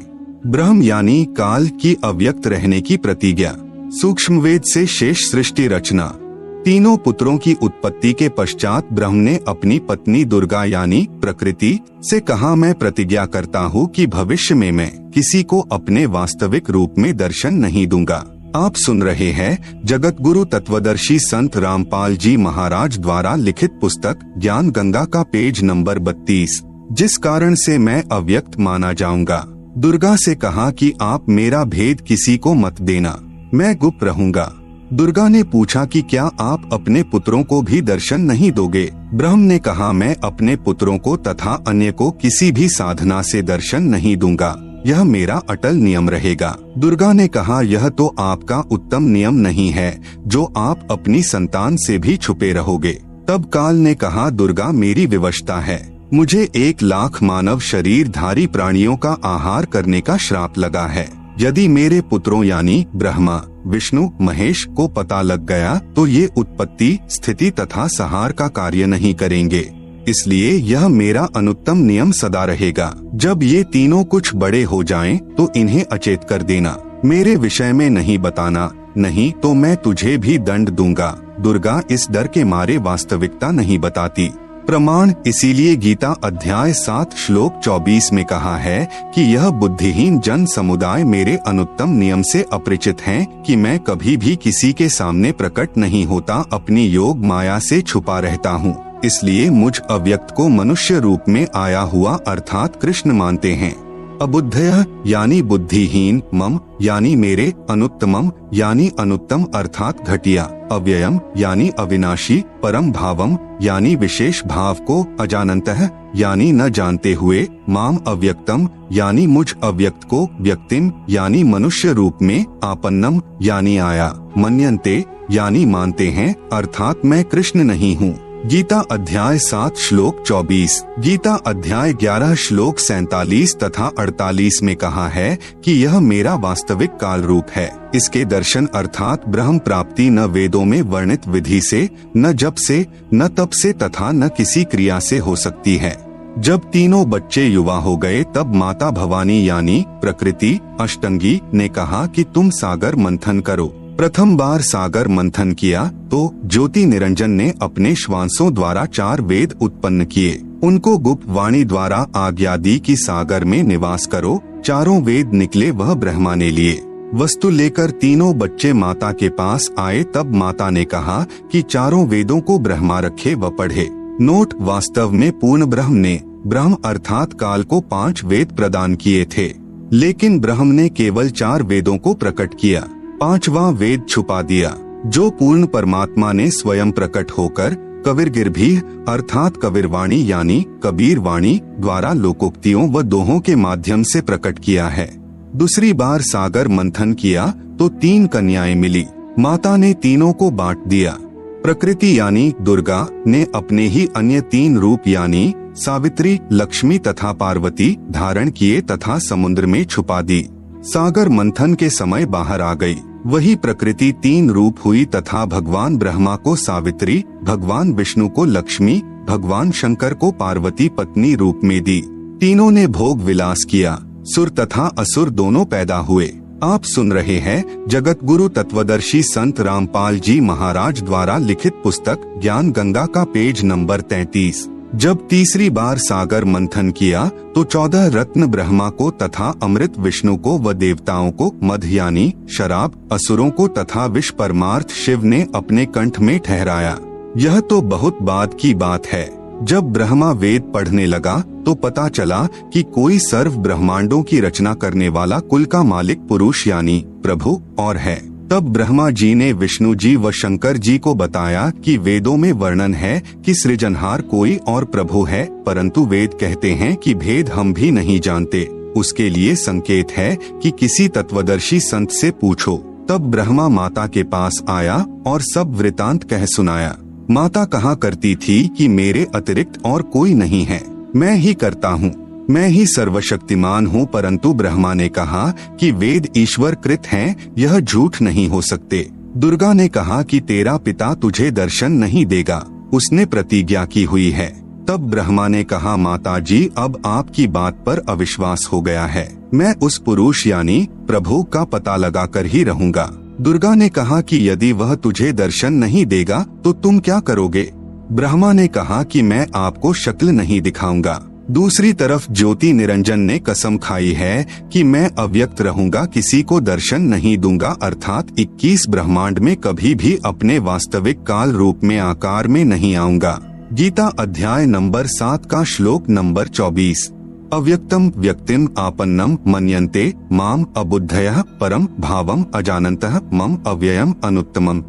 ब्रह्म यानी काल की अव्यक्त रहने की प्रतिज्ञा। सूक्ष्म वेद से शेष सृष्टि रचना। तीनों पुत्रों की उत्पत्ति के पश्चात ब्रह्म ने अपनी पत्नी दुर्गा यानी प्रकृति से कहा, मैं प्रतिज्ञा करता हूँ कि भविष्य में मैं किसी को अपने वास्तविक रूप में दर्शन नहीं दूंगा। आप सुन रहे हैं जगत गुरु तत्वदर्शी संत रामपाल जी महाराज द्वारा लिखित पुस्तक ज्ञान गंगा का पेज नंबर 32। जिस कारण से मैं अव्यक्त माना जाऊंगा। दुर्गा से कहा कि आप मेरा भेद किसी को मत देना, मैं गुप्त रहूंगा। दुर्गा ने पूछा कि क्या आप अपने पुत्रों को भी दर्शन नहीं दोगे? ब्रह्म ने कहा, मैं अपने पुत्रों को तथा अन्य को किसी भी साधना से दर्शन नहीं दूंगा। यह मेरा अटल नियम रहेगा। दुर्गा ने कहा, यह तो आपका उत्तम नियम नहीं है जो आप अपनी संतान से भी छुपे रहोगे। तब काल ने कहा, दुर्गा मेरी विवशता है, मुझे 1,00,000 मानव शरीरधारी प्राणियों का आहार करने का श्राप लगा है। यदि मेरे पुत्रों यानी ब्रह्मा, विष्णु, महेश को पता लग गया तो ये उत्पत्ति, स्थिति तथा संहार का कार्य नहीं करेंगे। इसलिए यह मेरा अनुत्तम नियम सदा रहेगा। जब ये तीनों कुछ बड़े हो जाएं, तो इन्हें अचेत कर देना, मेरे विषय में नहीं बताना, नहीं तो मैं तुझे भी दंड दूंगा। दुर्गा इस डर के मारे वास्तविकता नहीं बताती। प्रमाण, इसीलिए गीता अध्याय 7 श्लोक 24 में कहा है कि यह बुद्धिहीन जन समुदाय मेरे अनुत्तम नियम से अपरिचित हैं कि मैं कभी भी किसी के सामने प्रकट नहीं होता, अपनी योग माया से छुपा रहता हूँ। इसलिए मुझ अव्यक्त को मनुष्य रूप में आया हुआ अर्थात कृष्ण मानते हैं। अबुद्धयः यानी बुद्धिहीन, मम यानी मेरे, अनुत्तमम यानी अनुत्तम अर्थात घटिया, अव्ययम यानी अविनाशी, परम भावम यानी विशेष भाव को, अजानन्तः यानी न जानते हुए, माम अव्यक्तम यानी मुझ अव्यक्त को, व्यक्तिम यानी मनुष्य रूप में, आपन्नम यानी आया, मन्यन्ते यानी मानते हैं अर्थात मैं कृष्ण नहीं हूँ। गीता अध्याय 7 श्लोक 24, गीता अध्याय 11 श्लोक 47 तथा 48 में कहा है कि यह मेरा वास्तविक काल रूप है। इसके दर्शन अर्थात ब्रह्म प्राप्ति न वेदों में वर्णित विधि से, न जप से, न तप से तथा न किसी क्रिया से हो सकती है। जब तीनों बच्चे युवा हो गए तब माता भवानी यानी प्रकृति अष्टंगी ने कहा कि तुम सागर मंथन करो। प्रथम बार सागर मंथन किया तो ज्योति निरंजन ने अपने श्वासों द्वारा 4 वेद उत्पन्न किए। उनको गुप्त वाणी द्वारा आज्ञा दी कि सागर में निवास करो। 4 वेद निकले वह ब्रह्मा ने लिए। वस्तु लेकर तीनों बच्चे माता के पास आए तब माता ने कहा कि 4 वेदों को ब्रह्मा रखे व पढ़े। नोट, वास्तव में पूर्ण ब्रह्म ने ब्रह्म अर्थात काल को 5 वेद प्रदान किए थे, लेकिन ब्रह्म ने केवल 4 वेदों को प्रकट किया, 5वां वेद छुपा दिया, जो पूर्ण परमात्मा ने स्वयं प्रकट होकर कबीरगिरभीह अर्थात कबीरवाणी यानी कबीर वाणी द्वारा लोकोक्तियों व दोहों के माध्यम से प्रकट किया है। दूसरी बार सागर मंथन किया तो 3 कन्याएं मिली। माता ने तीनों को बांट दिया। प्रकृति यानी दुर्गा ने अपने ही अन्य 3 रूप यानी सावित्री, लक्ष्मी तथा पार्वती धारण किए तथा समुद्र में छुपा दी। सागर मंथन के समय बाहर आ गई। वही प्रकृति 3 रूप हुई तथा भगवान ब्रह्मा को सावित्री, भगवान विष्णु को लक्ष्मी, भगवान शंकर को पार्वती पत्नी रूप में दी। तीनों ने भोग विलास किया। सुर तथा असुर दोनों पैदा हुए। आप सुन रहे हैं जगत गुरु तत्वदर्शी संत रामपाल जी महाराज द्वारा लिखित पुस्तक ज्ञान गंगा का पेज नंबर 33। जब तीसरी बार सागर मंथन किया तो 14 रत्न ब्रह्मा को तथा अमृत विष्णु को व देवताओं को, मध यानी शराब असुरों को तथा विष परमार्थ शिव ने अपने कंठ में ठहराया। यह तो बहुत बाद की बात है। जब ब्रह्मा वेद पढ़ने लगा तो पता चला कि कोई सर्व ब्रह्मांडों की रचना करने वाला कुल का मालिक पुरुष यानी प्रभु और है। तब ब्रह्मा जी ने विष्णु जी व शंकर जी को बताया कि वेदों में वर्णन है कि सृजनहार कोई और प्रभु है, परंतु वेद कहते हैं कि भेद हम भी नहीं जानते। उसके लिए संकेत है कि किसी तत्वदर्शी संत से पूछो। तब ब्रह्मा माता के पास आया और सब वृतांत कह सुनाया। माता कहा करती थी कि मेरे अतिरिक्त और कोई नहीं है, मैं ही करता हूँ, मैं ही सर्वशक्तिमान हूँ। परंतु ब्रह्मा ने कहा कि वेद ईश्वर कृत हैं, यह झूठ नहीं हो सकते। दुर्गा ने कहा कि तेरा पिता तुझे दर्शन नहीं देगा, उसने प्रतिज्ञा की हुई है। तब ब्रह्मा ने कहा, माता जी अब आपकी बात पर अविश्वास हो गया है, मैं उस पुरुष यानी प्रभु का पता लगा कर ही रहूंगा। दुर्गा ने कहा कि यदि वह तुझे दर्शन नहीं देगा तो तुम क्या करोगे? ब्रह्मा ने कहा कि मैं आपको शक्ल नहीं दिखाऊंगा। दूसरी तरफ ज्योति निरंजन ने कसम खाई है कि मैं अव्यक्त रहूंगा, किसी को दर्शन नहीं दूंगा, अर्थात 21 ब्रह्मांड में कभी भी अपने वास्तविक काल रूप में आकार में नहीं आऊंगा। गीता अध्याय नंबर 7 का श्लोक नंबर 24। अव्यक्तम व्यक्तिम आपन्नम मन्यन्ते माम अबुद्धयः परम भावम अजानन्तः मम अव्ययम अनुत्तमम।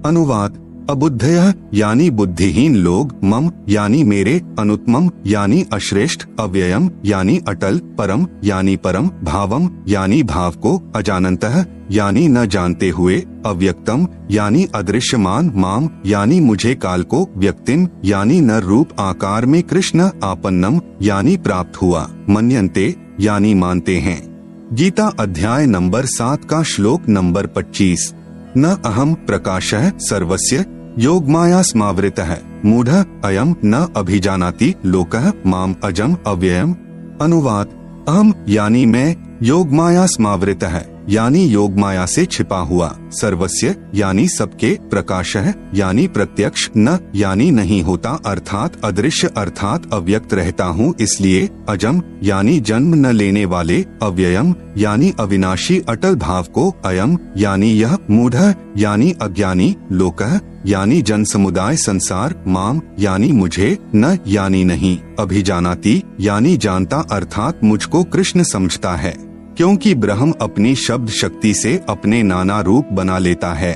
अनुवाद, अबुद्धयः यानी बुद्धिहीन लोग, मम यानी मेरे, अनुत्तमम यानी अश्रेष्ठ, अव्ययम यानी अटल, परम यानी परम, भावम यानी भाव को, अजानन्तः यानी न जानते हुए, अव्यक्तम यानी अदृश्यमान, माम यानी मुझे, काल को, व्यक्तिम यानी नर रूप आकार में, कृष्ण आपन्नम यानी प्राप्त हुआ, मन्यन्ते यानी मानते हैं। गीता अध्याय नंबर 7 का श्लोक नंबर 25। न अहम प्रकाशः सर्वस्य योगमाया स्मावृतः मूढ़ः अयम न अभिजानाति लोकः माम अजम अव्ययम। अनुवाद: अहम यानी मैं, योगमाया स्मावृतः यानी योगमाया से छिपा हुआ, सर्वस्य यानी सबके, प्रकाशः यानी प्रत्यक्ष, न यानी नहीं होता अर्थात अदृश्य अर्थात अव्यक्त रहता हूँ इसलिए, अजम यानी जन्म न लेने वाले, अव्ययम यानी अविनाशी अटल भाव को, अयम यानी यह, मूढ़ः यानी अज्ञानी, लोकः यानी जन समुदाय संसार, माम यानी मुझे, न यानी नहीं, अभिजानाति यानी जानता अर्थात मुझको कृष्ण समझता है, क्योंकि ब्रह्म अपनी शब्द शक्ति से अपने नाना रूप बना लेता है।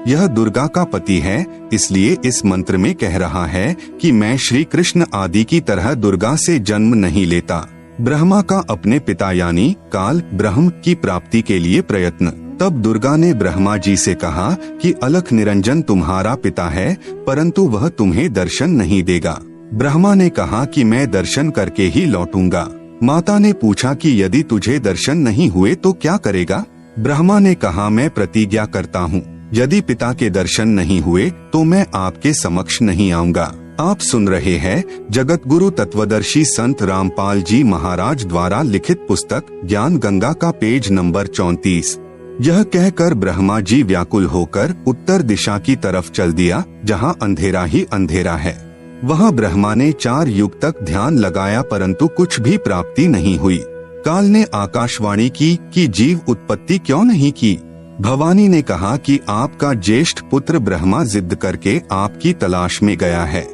यह दुर्गा का पति है, इसलिए इस मंत्र में कह रहा है कि मैं श्री कृष्ण आदि की तरह दुर्गा से जन्म नहीं लेता। ब्रह्मा का अपने पिता यानी काल ब्रह्म की प्राप्ति के लिए प्रयत्न। तब दुर्गा ने ब्रह्मा जी से कहा कि अलख निरंजन तुम्हारा पिता है, परंतु वह तुम्हें दर्शन नहीं देगा। ब्रह्मा ने कहा कि मैं दर्शन करके ही लौटूंगा। माता ने पूछा कि यदि तुझे दर्शन नहीं हुए तो क्या करेगा? ब्रह्मा ने कहा मैं प्रतिज्ञा करता हूँ, यदि पिता के दर्शन नहीं हुए तो मैं आपके समक्ष नहीं आऊंगा। आप सुन रहे हैं जगत गुरु तत्वदर्शी संत रामपाल जी महाराज द्वारा लिखित पुस्तक ज्ञान गंगा का पेज नंबर 34। यह कहकर ब्रह्मा जी व्याकुल होकर उत्तर दिशा की तरफ चल दिया, जहाँ अंधेरा ही अंधेरा है। वहाँ ब्रह्मा ने 4 युग तक ध्यान लगाया परंतु कुछ भी प्राप्ति नहीं हुई। काल ने आकाशवाणी की कि जीव उत्पत्ति क्यों नहीं की। भवानी ने कहा कि आपका ज्येष्ठ पुत्र ब्रह्मा जिद करके आपकी तलाश में गया है।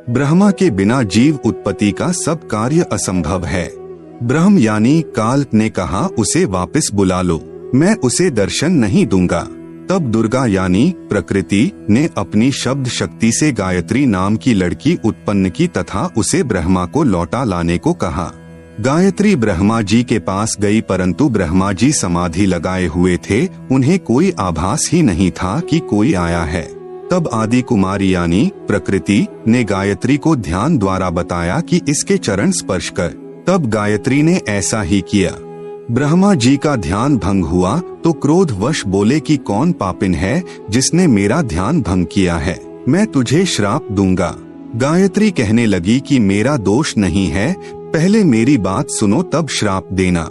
ब्रह्मा के बिना जीव उत्पत्ति का सब कार्य असंभव है। ब्रह्म यानी काल ने कहा उसे वापस बुला लो, मैं उसे दर्शन नहीं दूंगा। तब दुर्गा यानी प्रकृति ने अपनी शब्द शक्ति से गायत्री नाम की लड़की उत्पन्न की तथा उसे ब्रह्मा को लौटा लाने को कहा। गायत्री ब्रह्मा जी के पास गई परंतु ब्रह्मा जी समाधि लगाए हुए थे, उन्हें कोई आभास ही नहीं था कि कोई आया है। तब आदि कुमारी यानी प्रकृति ने गायत्री को ध्यान द्वारा बताया कि इसके चरण स्पर्श कर। तब गायत्री ने ऐसा ही किया। ब्रह्मा जी का ध्यान भंग हुआ तो क्रोधवश बोले कि कौन पापिन है जिसने मेरा ध्यान भंग किया है, मैं तुझे श्राप दूंगा। गायत्री कहने लगी कि मेरा दोष नहीं है, पहले मेरी बात सुनो तब श्राप देना।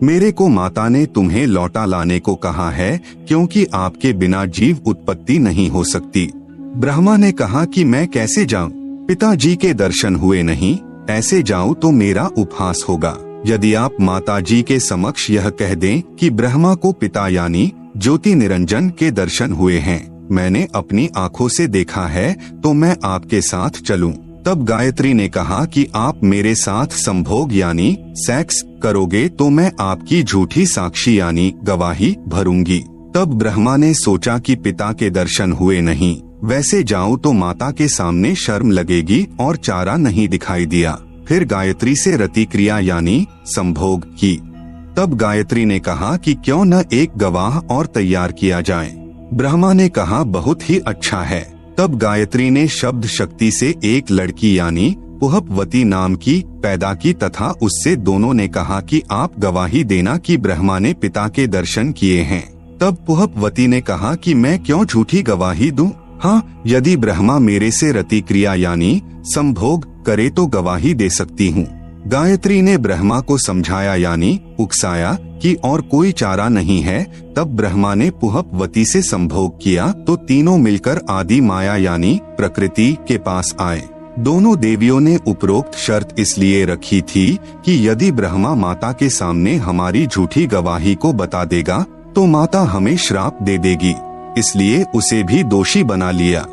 मेरे को माता ने तुम्हें लौटा लाने को कहा है, क्योंकि आपके बिना जीव उत्पत्ति नहीं हो सकती। ब्रह्मा ने कहा कि मैं कैसे जाऊं, पिताजी के दर्शन हुए नहीं, ऐसे जाऊं तो मेरा उपहास होगा। यदि आप माता जी के समक्ष यह कह दें कि ब्रह्मा को पिता यानी ज्योति निरंजन के दर्शन हुए हैं, मैंने अपनी आंखों से देखा है, तो मैं आपके साथ चलूं। तब गायत्री ने कहा कि आप मेरे साथ संभोग यानी सेक्स करोगे तो मैं आपकी झूठी साक्षी यानी गवाही भरूंगी। तब ब्रह्मा ने सोचा कि पिता के दर्शन हुए नहीं, वैसे जाऊं तो माता के सामने शर्म लगेगी और चारा नहीं दिखाई दिया। फिर गायत्री से रति क्रिया यानी संभोग की। तब गायत्री ने कहा कि क्यों न एक गवाह और तैयार किया जाए। ब्रह्मा ने कहा बहुत ही अच्छा है। तब गायत्री ने शब्द शक्ति से एक लड़की यानी पुहपवती नाम की पैदा की तथा उससे दोनों ने कहा कि आप गवाही देना कि ब्रह्मा ने पिता के दर्शन किए हैं। तब पुहपवती ने कहा कि मैं क्यों झूठी गवाही दूं? हाँ, यदि ब्रह्मा मेरे से रति क्रिया यानी संभोग करे तो गवाही दे सकती हूँ। गायत्री ने ब्रह्मा को समझाया यानी उकसाया कि और कोई चारा नहीं है। तब ब्रह्मा ने पुहपवती से संभोग किया तो तीनों मिलकर आदि माया यानी प्रकृति के पास आए। दोनों देवियों ने उपरोक्त शर्त इसलिए रखी थी कि यदि ब्रह्मा माता के सामने हमारी झूठी गवाही को बता देगा तो माता हमें श्राप दे देगी, इसलिए उसे भी दोषी बना लिया।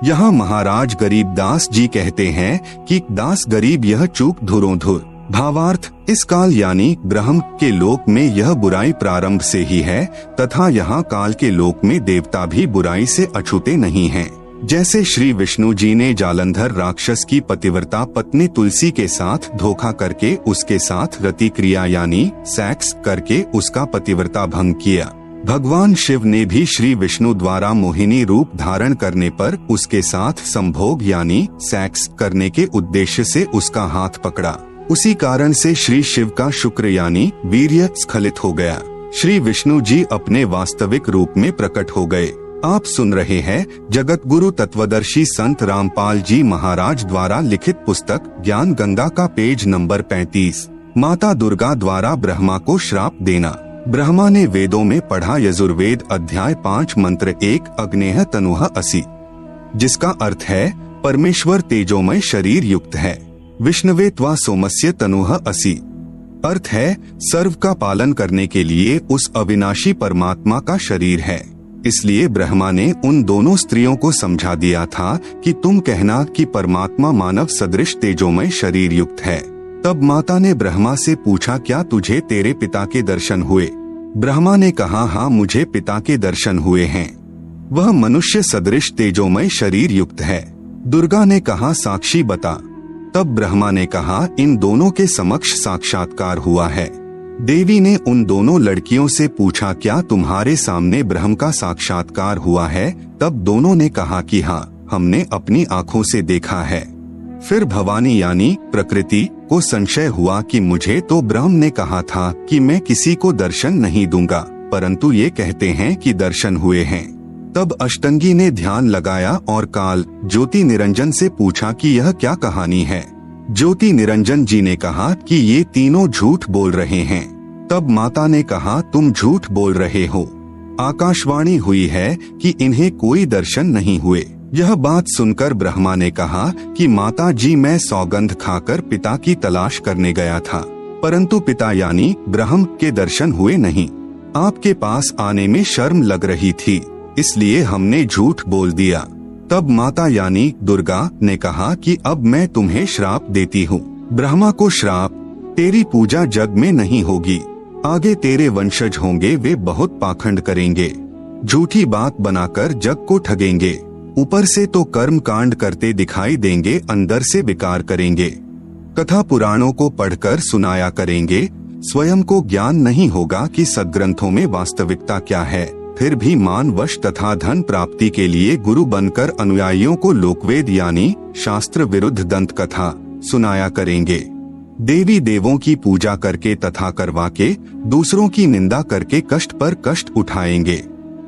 यहाँ महाराज गरीब दास जी कहते हैं कि दास गरीब यह चूक धुरोधुर। भावार्थ, इस काल यानी ब्रह्म के लोक में यह बुराई प्रारंभ से ही है तथा यहाँ काल के लोक में देवता भी बुराई से अछूते नहीं हैं। जैसे श्री विष्णु जी ने जालंधर राक्षस की पतिव्रता पत्नी तुलसी के साथ धोखा करके उसके साथ रति क्रिया यानी सेक्स करके उसका पतिव्रता भंग किया, भगवान शिव ने भी श्री विष्णु द्वारा मोहिनी रूप धारण करने पर उसके साथ संभोग यानी सेक्स करने के उद्देश्य से उसका हाथ पकड़ा। उसी कारण से श्री शिव का शुक्र यानी वीर्य स्खलित हो गया। श्री विष्णु जी अपने वास्तविक रूप में प्रकट हो गए। आप सुन रहे हैं जगत गुरु तत्वदर्शी संत रामपाल जी महाराज द्वारा लिखित पुस्तक ज्ञान गंगा का पेज नंबर 35। माता दुर्गा द्वारा ब्रह्मा को श्राप देना। ब्रह्मा ने वेदों में पढ़ा यजुर्वेद अध्याय 5 मंत्र 1 अग्नेह तनुह असि, जिसका अर्थ है परमेश्वर तेजोमय शरीर युक्त है। विष्णवे त्वा सोमस्य तनुह असि, अर्थ है सर्व का पालन करने के लिए उस अविनाशी परमात्मा का शरीर है। इसलिए ब्रह्मा ने उन दोनों स्त्रियों को समझा दिया था कि तुम कहना कि परमात्मा मानव सदृश तेजोमय शरीर युक्त है। तब माता ने ब्रह्मा से पूछा, क्या तुझे तेरे पिता के दर्शन हुए? ब्रह्मा ने कहा, हाँ मुझे पिता के दर्शन हुए हैं, वह मनुष्य सदृश तेजोमय शरीर युक्त है। दुर्गा ने कहा, साक्षी बता। तब ब्रह्मा ने कहा, इन दोनों के समक्ष साक्षात्कार हुआ है। देवी ने उन दोनों लड़कियों से पूछा, क्या तुम्हारे सामने ब्रह्म का साक्षात्कार हुआ है? तब दोनों ने कहा कि हाँ, हमने अपनी आंखों से देखा है। फिर भवानी यानी प्रकृति को संशय हुआ कि मुझे तो ब्रह्म ने कहा था कि मैं किसी को दर्शन नहीं दूंगा, परंतु ये कहते हैं कि दर्शन हुए हैं। तब अष्टंगी ने ध्यान लगाया और काल ज्योति निरंजन से पूछा कि यह क्या कहानी है। ज्योति निरंजन जी ने कहा कि ये तीनों झूठ बोल रहे हैं। तब माता ने कहा, तुम झूठ बोल रहे हो। आकाशवाणी हुई है कि इन्हें कोई दर्शन नहीं हुए। यह बात सुनकर ब्रह्मा ने कहा कि माता जी, मैं सौगंध खाकर पिता की तलाश करने गया था, परंतु पिता यानी ब्रह्म के दर्शन हुए नहीं। आपके पास आने में शर्म लग रही थी, इसलिए हमने झूठ बोल दिया। तब माता यानी दुर्गा ने कहा कि अब मैं तुम्हें श्राप देती हूँ। ब्रह्मा को श्राप, तेरी पूजा जग में नहीं होगी। आगे तेरे वंशज होंगे, वे बहुत पाखंड करेंगे, झूठी बात बनाकर जग को ठगेंगे। ऊपर से तो कर्म कांड करते दिखाई देंगे, अंदर से विकार करेंगे। कथा पुराणों को पढ़कर सुनाया करेंगे, स्वयं को ज्ञान नहीं होगा कि सद्ग्रंथों में वास्तविकता क्या है। फिर भी मानवश तथा धन प्राप्ति के लिए गुरु बनकर अनुयायियों को लोकवेद यानी शास्त्र विरुद्ध दंत कथा सुनाया करेंगे। देवी देवों की पूजा करके तथा करवा के दूसरों की निंदा करके कष्ट पर कष्ट उठाएंगे।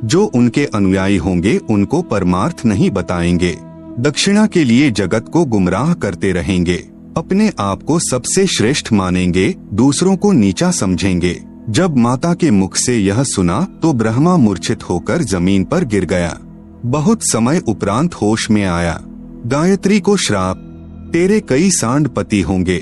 जो उनके अनुयायी होंगे उनको परमार्थ नहीं बताएंगे, दक्षिणा के लिए जगत को गुमराह करते रहेंगे। अपने आप को सबसे श्रेष्ठ मानेंगे, दूसरों को नीचा समझेंगे। जब माता के मुख से यह सुना तो ब्रह्मा मूर्छित होकर जमीन पर गिर गया। बहुत समय उपरांत होश में आया। गायत्री को श्राप, तेरे कई सांड पति होंगे,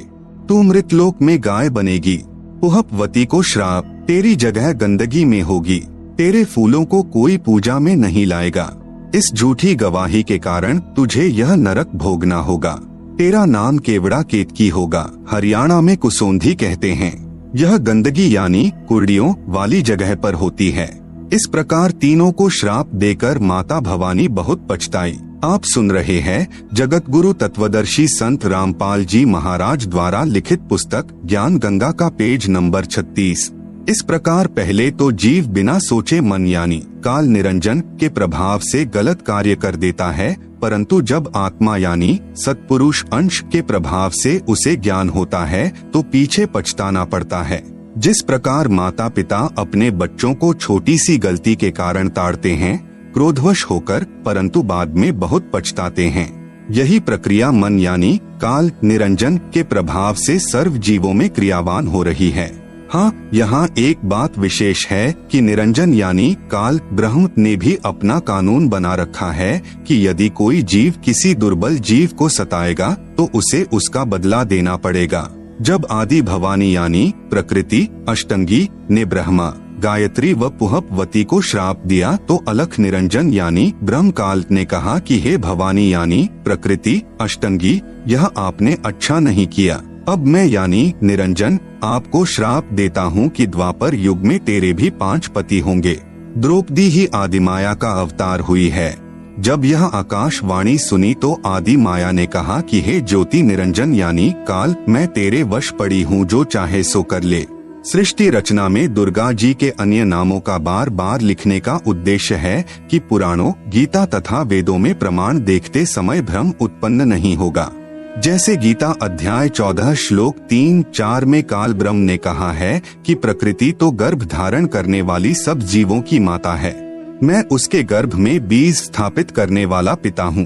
तू मृतलोक में गाय बनेगी। पुहपवती को श्राप, तेरी जगह गंदगी में होगी, तेरे फूलों को कोई पूजा में नहीं लाएगा। इस झूठी गवाही के कारण तुझे यह नरक भोगना होगा। तेरा नाम केवड़ा केतकी होगा, हरियाणा में कुसोंधी कहते हैं। यह गंदगी यानी कुर्डियों वाली जगह पर होती है। इस प्रकार तीनों को श्राप देकर माता भवानी बहुत पछताई। आप सुन रहे हैं जगत गुरु तत्वदर्शी संत रामपाल जी महाराज द्वारा लिखित पुस्तक ज्ञान गंगा का पेज नंबर 36। इस प्रकार पहले तो जीव बिना सोचे मन यानी काल निरंजन के प्रभाव से गलत कार्य कर देता है, परंतु जब आत्मा यानी सत्पुरुष अंश के प्रभाव से उसे ज्ञान होता है तो पीछे पछताना पड़ता है। जिस प्रकार माता पिता अपने बच्चों को छोटी सी गलती के कारण ताड़ते हैं क्रोधवश होकर, परंतु बाद में बहुत पछताते हैं, यही प्रक्रिया मन यानी काल निरंजन के प्रभाव से सर्व जीवों में क्रियावान हो रही है। हाँ, यहाँ एक बात विशेष है कि निरंजन यानी काल ब्रह्म ने भी अपना कानून बना रखा है कि यदि कोई जीव किसी दुर्बल जीव को सताएगा तो उसे उसका बदला देना पड़ेगा। जब आदि भवानी यानी प्रकृति अष्टंगी ने ब्रह्मा गायत्री व पुहपवती को श्राप दिया तो अलख निरंजन यानी ब्रह्म काल ने कहा कि हे भवानी यानी प्रकृति अष्टंगी, यह आपने अच्छा नहीं किया। अब मैं यानी निरंजन आपको श्राप देता हूँ कि द्वापर युग में तेरे भी 5 पति होंगे। द्रौपदी ही आदिमाया का अवतार हुई है। जब यह आकाशवाणी सुनी तो आदि माया ने कहा कि हे ज्योति निरंजन यानी काल, मैं तेरे वश पड़ी हूँ, जो चाहे सो कर ले। सृष्टि रचना में दुर्गा जी के अन्य नामों का बार बार लिखने का उद्देश्य है कि पुराणों, गीता तथा वेदों में प्रमाण देखते समय भ्रम उत्पन्न नहीं होगा। जैसे गीता अध्याय 14 श्लोक 3-4 में काल ब्रह्म ने कहा है कि प्रकृति तो गर्भ धारण करने वाली सब जीवों की माता है, मैं उसके गर्भ में बीज स्थापित करने वाला पिता हूँ।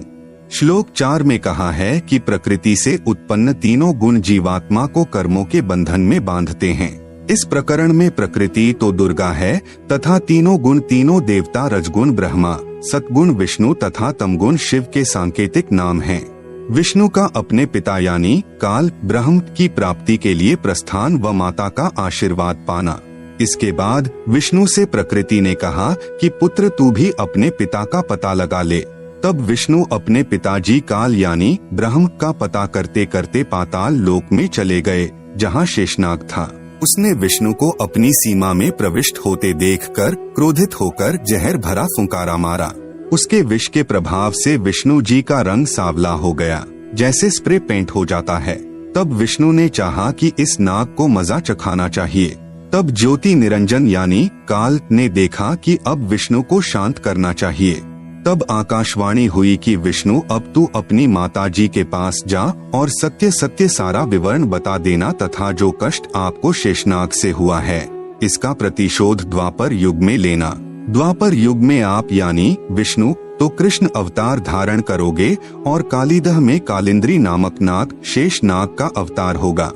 श्लोक 4 में कहा है कि प्रकृति से उत्पन्न तीनों गुण जीवात्मा को कर्मों के बंधन में बांधते हैं। इस प्रकरण में प्रकृति तो दुर्गा है तथा तीनों गुण तीनों देवता रजगुण ब्रह्मा, सतगुण विष्णु तथा तमगुण शिव के सांकेतिक नाम हैं। विष्णु का अपने पिता यानी काल ब्रह्म की प्राप्ति के लिए प्रस्थान व माता का आशीर्वाद पाना। इसके बाद विष्णु से प्रकृति ने कहा कि पुत्र तू भी अपने पिता का पता लगा ले। तब विष्णु अपने पिताजी काल यानी ब्रह्म का पता करते करते पाताल लोक में चले गए, जहाँ शेषनाग था। उसने विष्णु को अपनी सीमा में प्रविष्ट होते देखकर क्रोधित होकर जहर भरा फुंकारा मारा। उसके विष के प्रभाव से विष्णु जी का रंग सांवला हो गया, जैसे स्प्रे पेंट हो जाता है। तब विष्णु ने चाहा कि इस नाग को मजा चखाना चाहिए। तब ज्योति निरंजन यानी काल ने देखा कि अब विष्णु को शांत करना चाहिए। तब आकाशवाणी हुई कि विष्णु अब तू अपनी माता जी के पास जा और सत्य सत्य सारा विवरण बता देना तथा जो कष्ट आपको शेषनाग से हुआ है इसका प्रतिशोध द्वापर युग में लेना। द्वापर युग में आप यानी विष्णु तो कृष्ण अवतार धारण करोगे और कालीदह में कालिंद्री नामक नाग शेषनाग का अवतार होगा।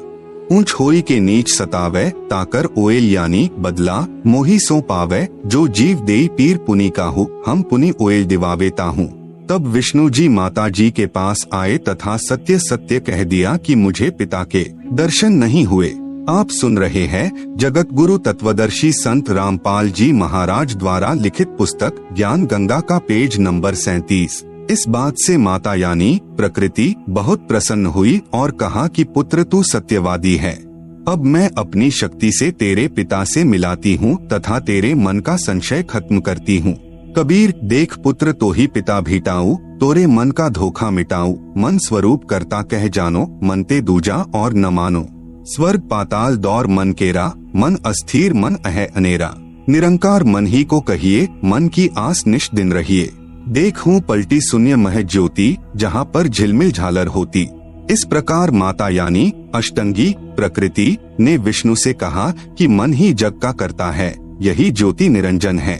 ऊंच होई के नीच सतावे ताकर ओएल यानी बदला मोही सो पावे, जो जीव देई पीर पुनि काहू हम पुनि ओएल दिवावेता हूँ। तब विष्णु जी माता जी के पास आए तथा सत्य सत्य कह दिया कि मुझे पिता के दर्शन नहीं हुए। आप सुन रहे हैं जगत गुरु तत्वदर्शी संत रामपाल जी महाराज द्वारा लिखित पुस्तक ज्ञान गंगा का पेज नंबर 37। इस बात से माता यानी प्रकृति बहुत प्रसन्न हुई और कहा कि पुत्र तू सत्यवादी है। अब मैं अपनी शक्ति से तेरे पिता से मिलाती हूँ तथा तेरे मन का संशय खत्म करती हूँ। कबीर देख पुत्र तो ही पिता भीटाऊ, तोरे मन का धोखा मिटाऊ, मन स्वरूप करता कह जानो, मनते दूजा और न मानो। स्वर्ग पाताल दौर मन केरा, मन अस्थिर मन अह अनेरा, निरंकार मन ही को कहिए, मन की आस निश दिन रहिए। देखूं पलटी शून्य मह ज्योति, जहाँ पर झिलमिल झालर होती। इस प्रकार माता यानी अष्टंगी प्रकृति ने विष्णु से कहा कि मन ही जग का करता है, यही ज्योति निरंजन है।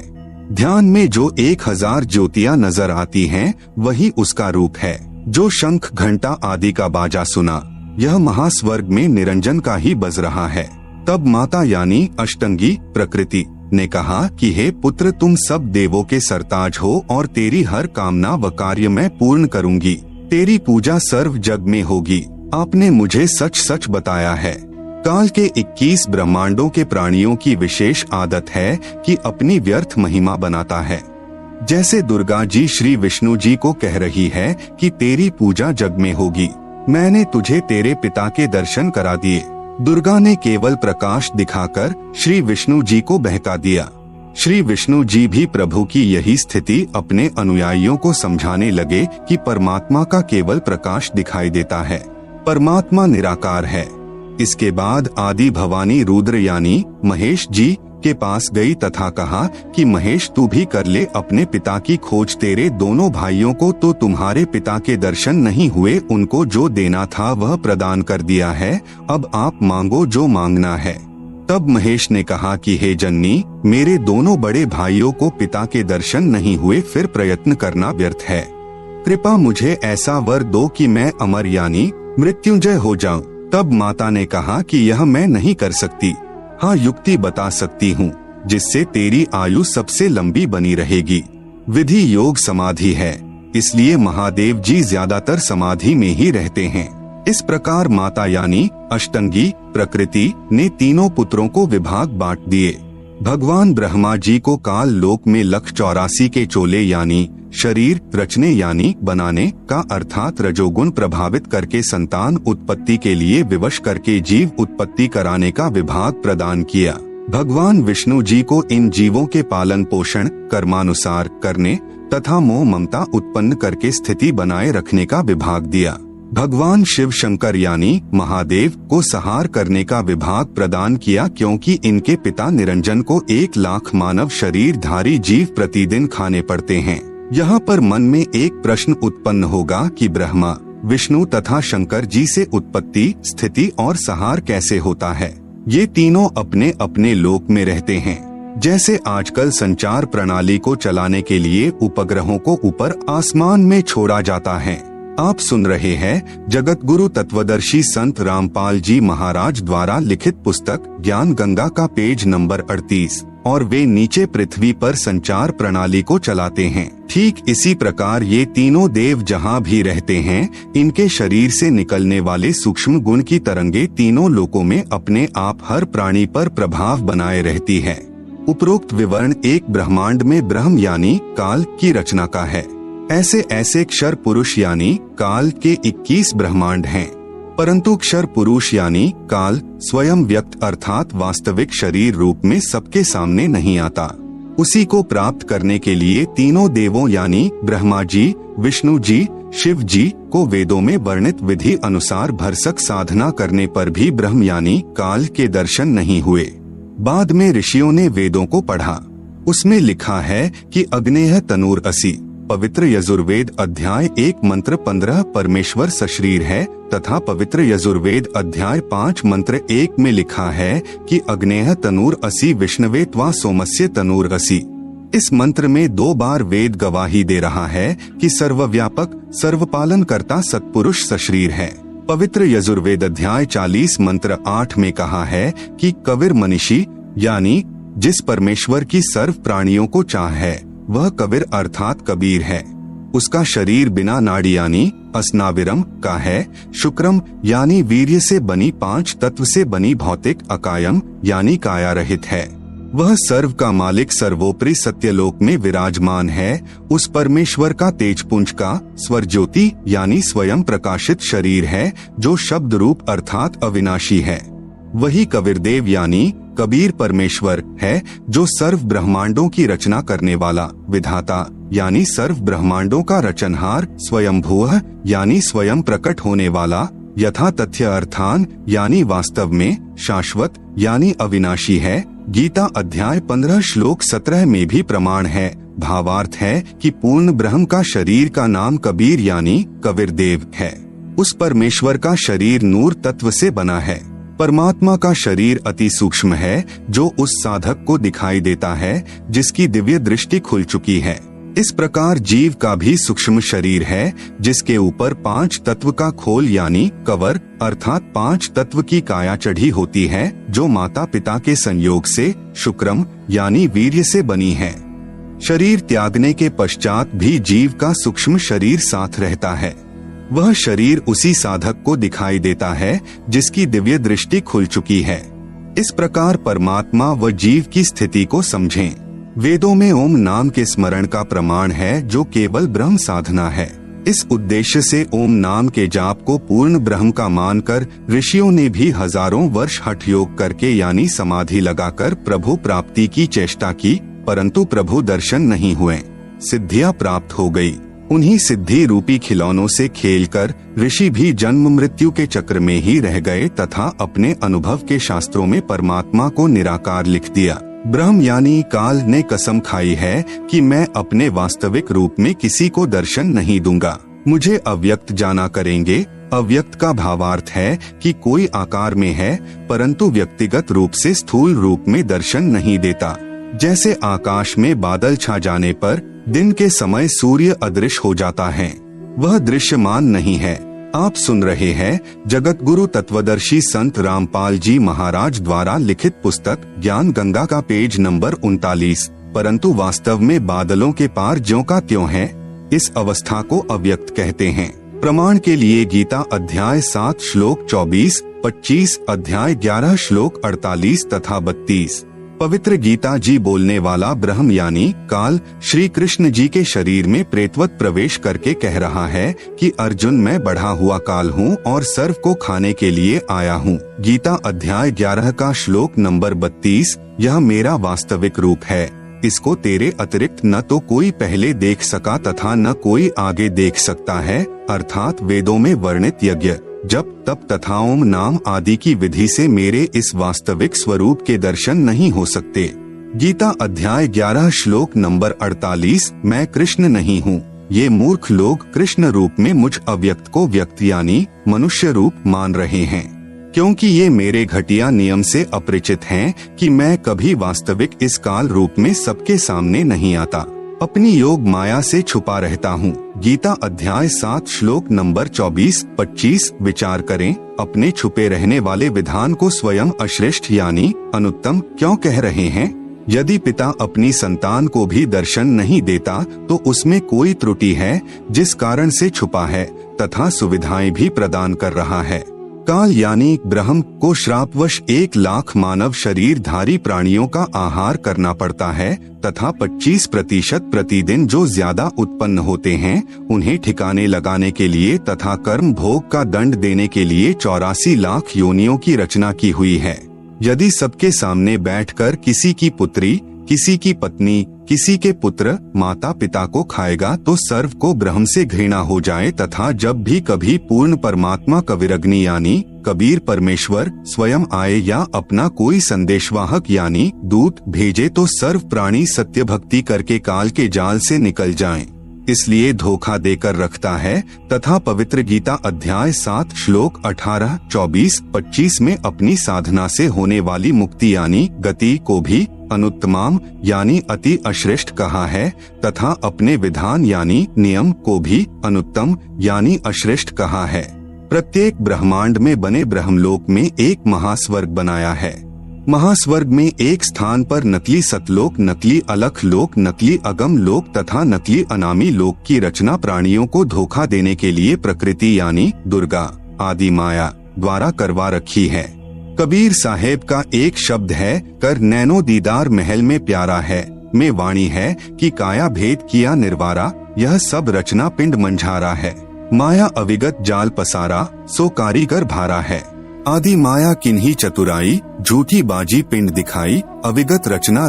ध्यान में जो 1000 ज्योतियाँ नजर आती हैं, वही उसका रूप है। जो शंख घंटा आदि का बाजा सुना, यह महास्वर्ग में निरंजन का ही बज रहा है। तब माता यानी अष्टंगी प्रकृति ने कहा कि हे पुत्र, तुम सब देवों के सरताज हो और तेरी हर कामना व कार्य मैं पूर्ण करूंगी। तेरी पूजा सर्व जग में होगी। आपने मुझे सच सच बताया है। काल के 21 ब्रह्मांडों के प्राणियों की विशेष आदत है कि अपनी व्यर्थ महिमा बनाता है। जैसे दुर्गा जी श्री विष्णु जी को कह रही है कि तेरी पूजा जग में होगी, मैंने तुझे तेरे पिता के दर्शन करा दिए। दुर्गा ने केवल प्रकाश दिखाकर श्री विष्णु जी को बहका दिया। श्री विष्णु जी भी प्रभु की यही स्थिति अपने अनुयायियों को समझाने लगे कि परमात्मा का केवल प्रकाश दिखाई देता है, परमात्मा निराकार है। इसके बाद आदि भवानी रुद्र यानी महेश जी के पास गई तथा कहा कि महेश तू भी कर ले अपने पिता की खोज। तेरे दोनों भाइयों को तो तुम्हारे पिता के दर्शन नहीं हुए, उनको जो देना था वह प्रदान कर दिया है, अब आप मांगो जो मांगना है। तब महेश ने कहा कि हे जननी, मेरे दोनों बड़े भाइयों को पिता के दर्शन नहीं हुए, फिर प्रयत्न करना व्यर्थ है। कृपा मुझे ऐसा वर दो कि मैं अमर यानी मृत्युंजय हो जाऊं। तब माता ने कहा कि यह मैं नहीं कर सकती, हाँ युक्ति बता सकती हूँ जिससे तेरी आयु सबसे लंबी बनी रहेगी। विधि योग समाधि है, इसलिए महादेव जी ज्यादातर समाधि में ही रहते हैं। इस प्रकार माता यानी अष्टंगी प्रकृति ने तीनों पुत्रों को विभाग बांट दिए। भगवान ब्रह्मा जी को काल लोक में 184 के चोले यानी शरीर रचने यानी बनाने का अर्थात रजोगुण प्रभावित करके संतान उत्पत्ति के लिए विवश करके जीव उत्पत्ति कराने का विभाग प्रदान किया। भगवान विष्णु जी को इन जीवों के पालन पोषण कर्मानुसार करने तथा मोह ममता उत्पन्न करके स्थिति बनाए रखने का विभाग दिया। भगवान शिव शंकर यानी महादेव को संहार करने का विभाग प्रदान किया, क्योंकि इनके पिता निरंजन को 1 लाख मानव शरीरधारी जीव प्रतिदिन खाने पड़ते हैं। यहाँ पर मन में एक प्रश्न उत्पन्न होगा कि ब्रह्मा, विष्णु तथा शंकर जी से उत्पत्ति, स्थिति और संहार कैसे होता है? ये तीनों अपने अपने लोक में रहते हैं। जैसे आजकल संचार प्रणाली को चलाने के लिए उपग्रहों को ऊपर आसमान में छोड़ा जाता है। आप सुन रहे हैं जगत गुरु तत्वदर्शी संत रामपाल जी महाराज द्वारा लिखित पुस्तक ज्ञान गंगा का पेज नंबर 38, और वे नीचे पृथ्वी पर संचार प्रणाली को चलाते हैं। ठीक इसी प्रकार ये तीनों देव जहाँ भी रहते हैं, इनके शरीर से निकलने वाले सूक्ष्म गुण की तरंगे तीनों लोकों में अपने आप हर प्राणी पर प्रभाव बनाए रहती है। उपरोक्त विवरण एक ब्रह्मांड में ब्रह्म यानी काल की रचना का है। ऐसे ऐसे क्षर पुरुष यानी काल के 21 ब्रह्मांड हैं, परंतु क्षर पुरुष यानी काल स्वयं व्यक्त अर्थात वास्तविक शरीर रूप में सबके सामने नहीं आता। उसी को प्राप्त करने के लिए तीनों देवों यानी ब्रह्मा जी, विष्णु जी, शिव जी को वेदों में वर्णित विधि अनुसार भरसक साधना करने पर भी ब्रह्म यानी काल के दर्शन नहीं हुए। बाद में ऋषियों ने वेदों को पढ़ा, उसमें लिखा है कि अग्नेय तनूर असि, पवित्र यजुर्वेद अध्याय 1 मंत्र 15 परमेश्वर सशरीर है, तथा पवित्र यजुर्वेद अध्याय 5 मंत्र 1 में लिखा है कि अग्नेय तनूर असि विष्णवे त्वा सोमस्य तनूर असि। इस मंत्र में 2 बार वेद गवाही दे रहा है कि सर्वव्यापक सर्वपालन करता सत्पुरुष सशरीर है। पवित्र यजुर्वेद अध्याय 40 मंत्र 8 में कहा है कि कबीर मनीषी यानी जिस परमेश्वर की सर्व प्राणियों को चाह है, वह कबीर अर्थात कबीर है। उसका शरीर बिना नाड़ी यानी अस्नाविरम का है। शुक्रम यानी वीर्य से बनी 5 तत्व से बनी भौतिक अकायम यानी काया रहित है। वह सर्व का मालिक सर्वोपरि सत्यलोक में विराजमान है। उस परमेश्वर का तेजपुंज का स्वर ज्योति यानी स्वयं प्रकाशित शरीर है, जो शब्द रूप अर्थात अविनाशी है। वही कबीर देव यानी कबीर परमेश्वर है, जो सर्व ब्रह्मांडों की रचना करने वाला विधाता यानी सर्व ब्रह्मांडों का रचनहार, स्वयंभूः यानी स्वयं प्रकट होने वाला, यथा तथ्य अर्थान यानी वास्तव में, शाश्वत यानी अविनाशी है। गीता अध्याय 15 श्लोक 17 में भी प्रमाण है। भावार्थ है कि पूर्ण ब्रह्म का शरीर का नाम कबीर यानी कबीर देव है। उस परमेश्वर का शरीर नूर तत्व से बना है। परमात्मा का शरीर अति सूक्ष्म है, जो उस साधक को दिखाई देता है जिसकी दिव्य दृष्टि खुल चुकी है। इस प्रकार जीव का भी सूक्ष्म शरीर है, जिसके ऊपर 5 तत्व का खोल यानी कवर अर्थात 5 तत्व की काया चढ़ी होती है, जो माता पिता के संयोग से शुक्रम यानी वीर्य से बनी है। शरीर त्यागने के पश्चात भी जीव का सूक्ष्म शरीर साथ रहता है। वह शरीर उसी साधक को दिखाई देता है जिसकी दिव्य दृष्टि खुल चुकी है। इस प्रकार परमात्मा व जीव की स्थिति को समझें। वेदों में ओम नाम के स्मरण का प्रमाण है, जो केवल ब्रह्म साधना है। इस उद्देश्य से ओम नाम के जाप को पूर्ण ब्रह्म का मानकर ऋषियों ने भी हजारों वर्ष हठ योग करके यानी समाधि लगाकर प्रभु प्राप्ति की चेष्टा की, परंतु प्रभु दर्शन नहीं हुए। सिद्धियां प्राप्त हो गई। उन्हीं सिद्धि रूपी खिलौनों से खेलकर ऋषि भी जन्म मृत्यु के चक्र में ही रह गए तथा अपने अनुभव के शास्त्रों में परमात्मा को निराकार लिख दिया। ब्रह्म यानी काल ने कसम खाई है कि मैं अपने वास्तविक रूप में किसी को दर्शन नहीं दूंगा, मुझे अव्यक्त जाना करेंगे। अव्यक्त का भावार्थ है कि कोई आकार में है, परंतु व्यक्तिगत रूप से स्थूल रूप में दर्शन नहीं देता। जैसे आकाश में बादल छा जाने पर दिन के समय सूर्य अदृश्य हो जाता है, वह दृश्यमान नहीं है। आप सुन रहे हैं जगत गुरु तत्वदर्शी संत रामपाल जी महाराज द्वारा लिखित पुस्तक ज्ञान गंगा का पेज नंबर 39। परंतु वास्तव में बादलों के पार ज्यों का त्यों है। इस अवस्था को अव्यक्त कहते हैं। प्रमाण के लिए गीता अध्याय 7 श्लोक 24, 25, अध्याय 11 श्लोक 48 तथा 32। पवित्र गीता जी बोलने वाला ब्रह्म यानी काल श्री कृष्ण जी के शरीर में प्रेतवत प्रवेश करके कह रहा है कि अर्जुन, मैं बढ़ा हुआ काल हूँ और सर्व को खाने के लिए आया हूँ। गीता अध्याय 11 का श्लोक नंबर 32। यह मेरा वास्तविक रूप है। इसको तेरे अतिरिक्त न तो कोई पहले देख सका तथा न कोई आगे देख सकता है, अर्थात वेदों में वर्णित यज्ञ, जप, तप तथा ओम नाम आदि की विधि से मेरे इस वास्तविक स्वरूप के दर्शन नहीं हो सकते। गीता अध्याय 11 श्लोक नंबर 48। मैं कृष्ण नहीं हूँ। ये मूर्ख लोग कृष्ण रूप में मुझ अव्यक्त को व्यक्त यानी मनुष्य रूप मान रहे हैं, क्योंकि ये मेरे घटिया नियम से अपरिचित हैं कि मैं कभी वास्तविक इस काल रूप में सबके सामने नहीं आता, अपनी योग माया से छुपा रहता हूँ। गीता अध्याय 7 श्लोक नंबर 24-25। विचार करें, अपने छुपे रहने वाले विधान को स्वयं अश्रेष्ठ यानी अनुत्तम क्यों कह रहे हैं? यदि पिता अपनी संतान को भी दर्शन नहीं देता तो उसमें कोई त्रुटि है जिस कारण से छुपा है तथा सुविधाएं भी प्रदान कर रहा है। काल यानी ब्रह्म को श्रापवश 1,00,000 मानव शरीरधारी प्राणियों का आहार करना पड़ता है तथा 25% प्रतिदिन जो ज्यादा उत्पन्न होते हैं उन्हें ठिकाने लगाने के लिए तथा कर्म भोग का दंड देने के लिए 84 लाख योनियों की रचना की हुई है। यदि सबके सामने बैठकर किसी की पुत्री, किसी की पत्नी, किसी के पुत्र माता पिता को खाएगा तो सर्व को ब्रह्म से घृणा हो जाए तथा जब भी कभी पूर्ण परमात्मा कविरग्नि यानी कबीर परमेश्वर स्वयं आए या अपना कोई संदेशवाहक यानी दूत भेजे तो सर्व प्राणी सत्य भक्ति करके काल के जाल से निकल जाएं। इसलिए धोखा देकर रखता है तथा पवित्र गीता अध्याय 7 श्लोक 18, 24, 25 में अपनी साधना से होने वाली मुक्ति यानी गति को भी अनुत्तमाम यानी अति अश्रेष्ठ कहा है तथा अपने विधान यानी नियम को भी अनुत्तम यानी अश्रेष्ठ कहा है। प्रत्येक ब्रह्मांड में बने ब्रह्मलोक में एक महास्वर्ग बनाया है। महास्वर्ग में एक स्थान पर नकली सतलोक, नकली अलख लोक, नकली अगम लोक तथा नकली अनामी लोक की रचना प्राणियों को धोखा देने के लिए प्रकृति यानी दुर्गा आदि माया द्वारा करवा रखी है। कबीर साहेब का एक शब्द है, कर नैनो दीदार महल में प्यारा है, में वाणी है कि काया भेद किया निर्वारा, यह सब रचना पिंड मंझारा है। माया अविगत जाल पसारा, सो कारीगर भारा है। आदि माया किन्ही चतुराई, झूठी बाजी पिंड दिखाई, अविगत रचना